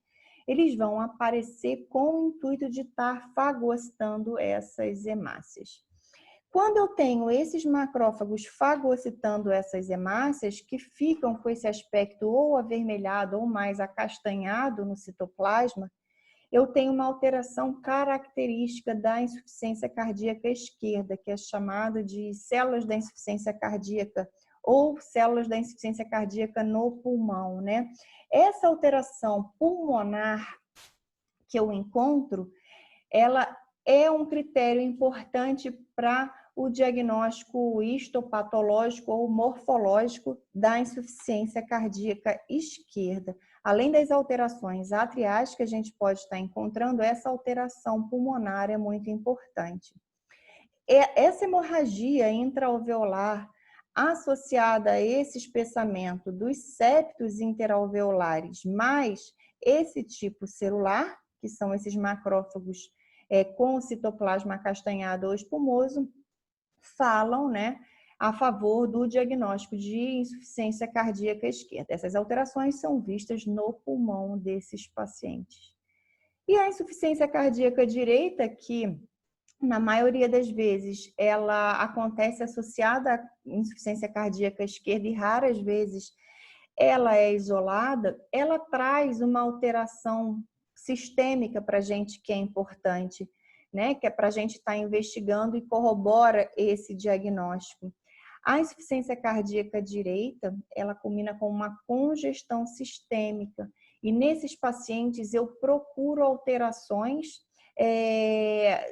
eles vão aparecer com o intuito de estar fagocitando essas hemácias. Quando eu tenho esses macrófagos fagocitando essas hemácias, que ficam com esse aspecto ou avermelhado ou mais acastanhado no citoplasma, eu tenho uma alteração característica da insuficiência cardíaca esquerda, que é chamada de células da insuficiência cardíaca ou células da insuficiência cardíaca no pulmão, né? Essa alteração pulmonar que eu encontro, ela é um critério importante para o diagnóstico histopatológico ou morfológico da insuficiência cardíaca esquerda. Além das alterações atriais que a gente pode estar encontrando, essa alteração pulmonar é muito importante. Essa hemorragia intraalveolar associada a esse espessamento dos septos interalveolares, mais esse tipo celular, que são esses macrófagos com o citoplasma acastanhado ou espumoso, falam, né, a favor do diagnóstico de insuficiência cardíaca esquerda. Essas alterações são vistas no pulmão desses pacientes. E a insuficiência cardíaca direita, que na maioria das vezes ela acontece associada à insuficiência cardíaca esquerda e raras vezes ela é isolada, ela traz uma alteração sistêmica para a gente que é importante, né? Que é para a gente estar investigando e corrobora esse diagnóstico. A insuficiência cardíaca direita, ela combina com uma congestão sistêmica e nesses pacientes eu procuro alterações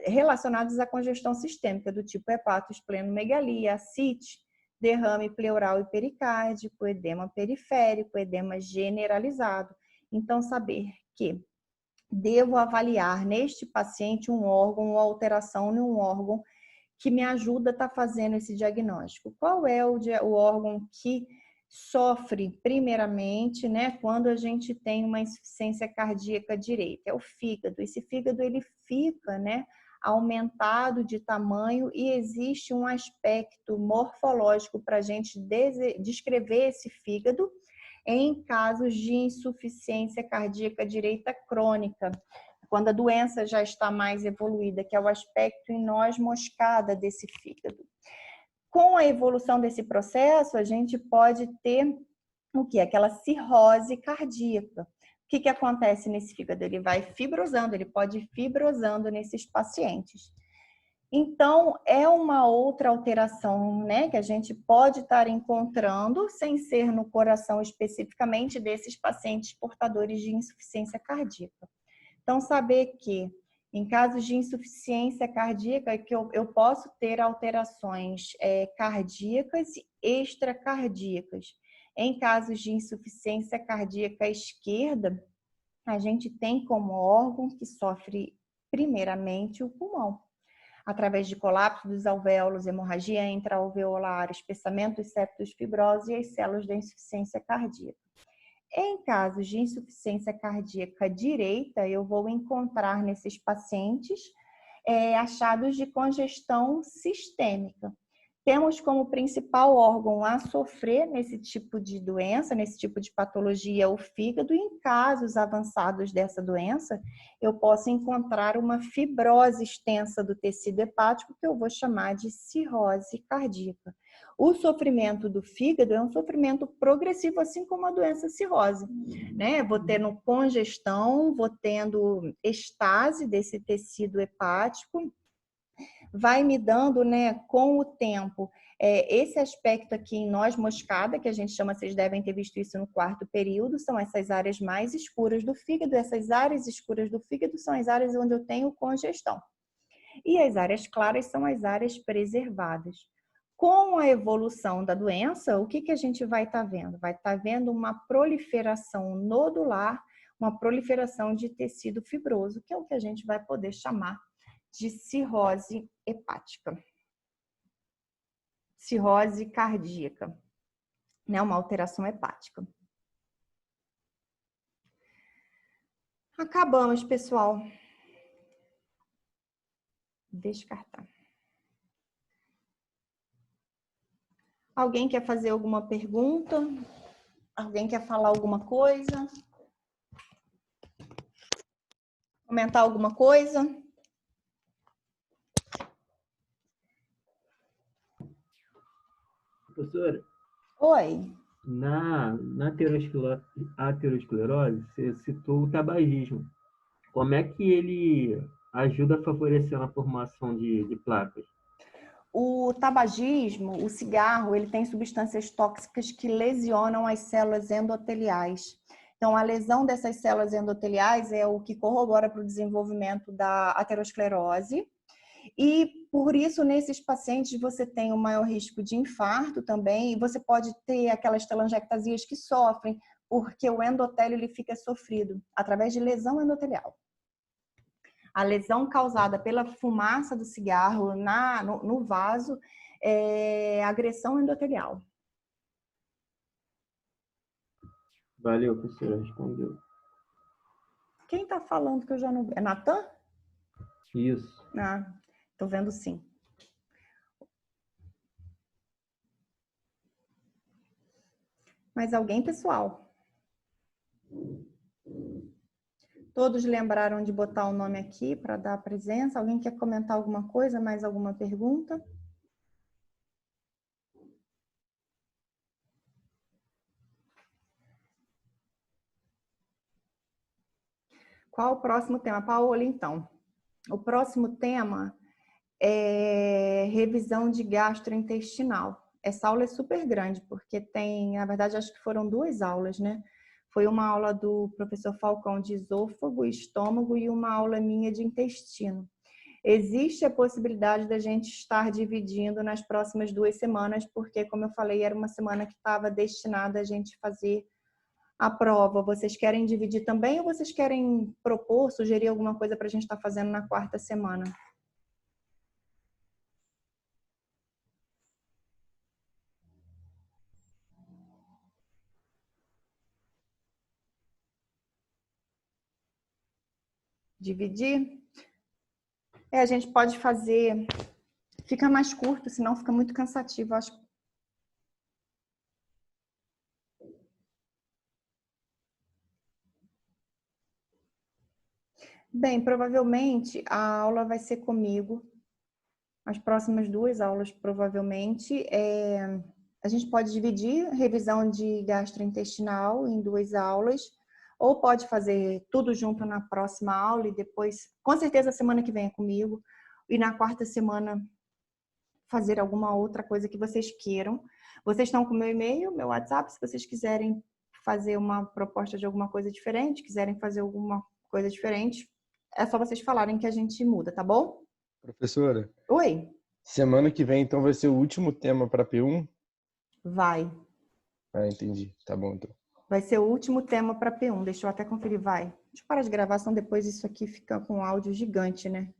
relacionadas à congestão sistêmica, do tipo hepatosplenomegalia, ascite, derrame pleural e pericárdico, edema periférico, edema generalizado. Então, saber que devo avaliar neste paciente um órgão ou alteração em um órgão que me ajuda a estar fazendo esse diagnóstico. Qual é o órgão que sofre primeiramente, né, quando a gente tem uma insuficiência cardíaca direita? É o fígado. Esse fígado ele fica, né, aumentado de tamanho e existe um aspecto morfológico para a gente descrever esse fígado em casos de insuficiência cardíaca direita crônica, quando a doença já está mais evoluída, que é o aspecto em noz moscada desse fígado. Com a evolução desse processo, a gente pode ter o quê? Aquela cirrose cardíaca. O que acontece nesse fígado? Ele vai fibrosando, ele pode ir fibrosando nesses pacientes. Então, é uma outra alteração, né, que a gente pode estar encontrando, sem ser no coração especificamente, desses pacientes portadores de insuficiência cardíaca. Então, saber que em casos de insuficiência cardíaca, que eu posso ter alterações cardíacas e extracardíacas. Em casos de insuficiência cardíaca esquerda, a gente tem como órgão que sofre primeiramente o pulmão, através de colapso dos alvéolos, hemorragia intraalveolar, espessamento dos septos fibrosos e as células da insuficiência cardíaca. Em casos de insuficiência cardíaca direita, eu vou encontrar nesses pacientes achados de congestão sistêmica. Temos como principal órgão a sofrer nesse tipo de doença, nesse tipo de patologia, o fígado. E em casos avançados dessa doença, eu posso encontrar uma fibrose extensa do tecido hepático, que eu vou chamar de cirrose cardíaca. O sofrimento do fígado é um sofrimento progressivo, assim como a doença cirrose, né? Vou tendo congestão, vou tendo estase desse tecido hepático, vai me dando, né, com o tempo, esse aspecto aqui em noz moscada, que a gente chama, vocês devem ter visto isso no quarto período, são essas áreas mais escuras do fígado. Essas áreas escuras do fígado são as áreas onde eu tenho congestão. E as áreas claras são as áreas preservadas. Com a evolução da doença, o que a gente vai estar vendo? Vai estar vendo uma proliferação nodular, uma proliferação de tecido fibroso, que é o que a gente vai poder chamar de cirrose hepática. Cirrose cardíaca, né? Uma alteração hepática. Acabamos, pessoal. Descartar. Alguém quer fazer alguma pergunta? Alguém quer falar alguma coisa? Comentar alguma coisa? Professora? Oi. Na aterosclerose, você citou o tabagismo. Como é que ele ajuda a favorecer a formação de placas? O tabagismo, o cigarro, ele tem substâncias tóxicas que lesionam as células endoteliais. Então, a lesão dessas células endoteliais é o que corrobora para o desenvolvimento da aterosclerose. E, por isso, nesses pacientes, você tem um maior risco de infarto também. E você pode ter aquelas telangiectasias que sofrem porque o endotélio ele fica sofrido através de lesão endotelial. A lesão causada pela fumaça do cigarro no vaso é agressão endotelial. Valeu, professora, respondeu. Quem está falando que eu já não... É Natan? Isso. Ah, estou vendo sim. Mais alguém, pessoal? Todos lembraram de botar o nome aqui para dar a presença? Alguém quer comentar alguma coisa? Mais alguma pergunta? Qual o próximo tema? Paola, então. O próximo tema é revisão de gastrointestinal. Essa aula é super grande, porque tem, na verdade, acho que foram 2 aulas, né? Foi uma aula do professor Falcão de esôfago e estômago e uma aula minha de intestino. Existe a possibilidade da gente estar dividindo nas próximas 2 semanas, porque, como eu falei, era uma semana que estava destinada a gente fazer a prova. Vocês querem dividir também ou vocês querem propor, sugerir alguma coisa para a gente estar fazendo na 4ª semana? Dividir? A gente pode fazer... Fica mais curto, senão fica muito cansativo, acho. Bem, provavelmente a aula vai ser comigo. As próximas 2 aulas, provavelmente. A gente pode dividir a revisão de gastrointestinal em 2 aulas, ou pode fazer tudo junto na próxima aula e depois, com certeza, a semana que vem é comigo. E na 4ª semana, fazer alguma outra coisa que vocês queiram. Vocês estão com meu e-mail, meu WhatsApp, se vocês quiserem fazer uma proposta de alguma coisa diferente, quiserem fazer alguma coisa diferente, é só vocês falarem que a gente muda, tá bom? Professora? Oi? Semana que vem, então, vai ser o último tema para P1? Vai. Ah, entendi. Tá bom, então. Vai ser o último tema para P1. Deixa eu até conferir, vai. Deixa eu parar de gravar, senão depois isso aqui fica com um áudio gigante, né?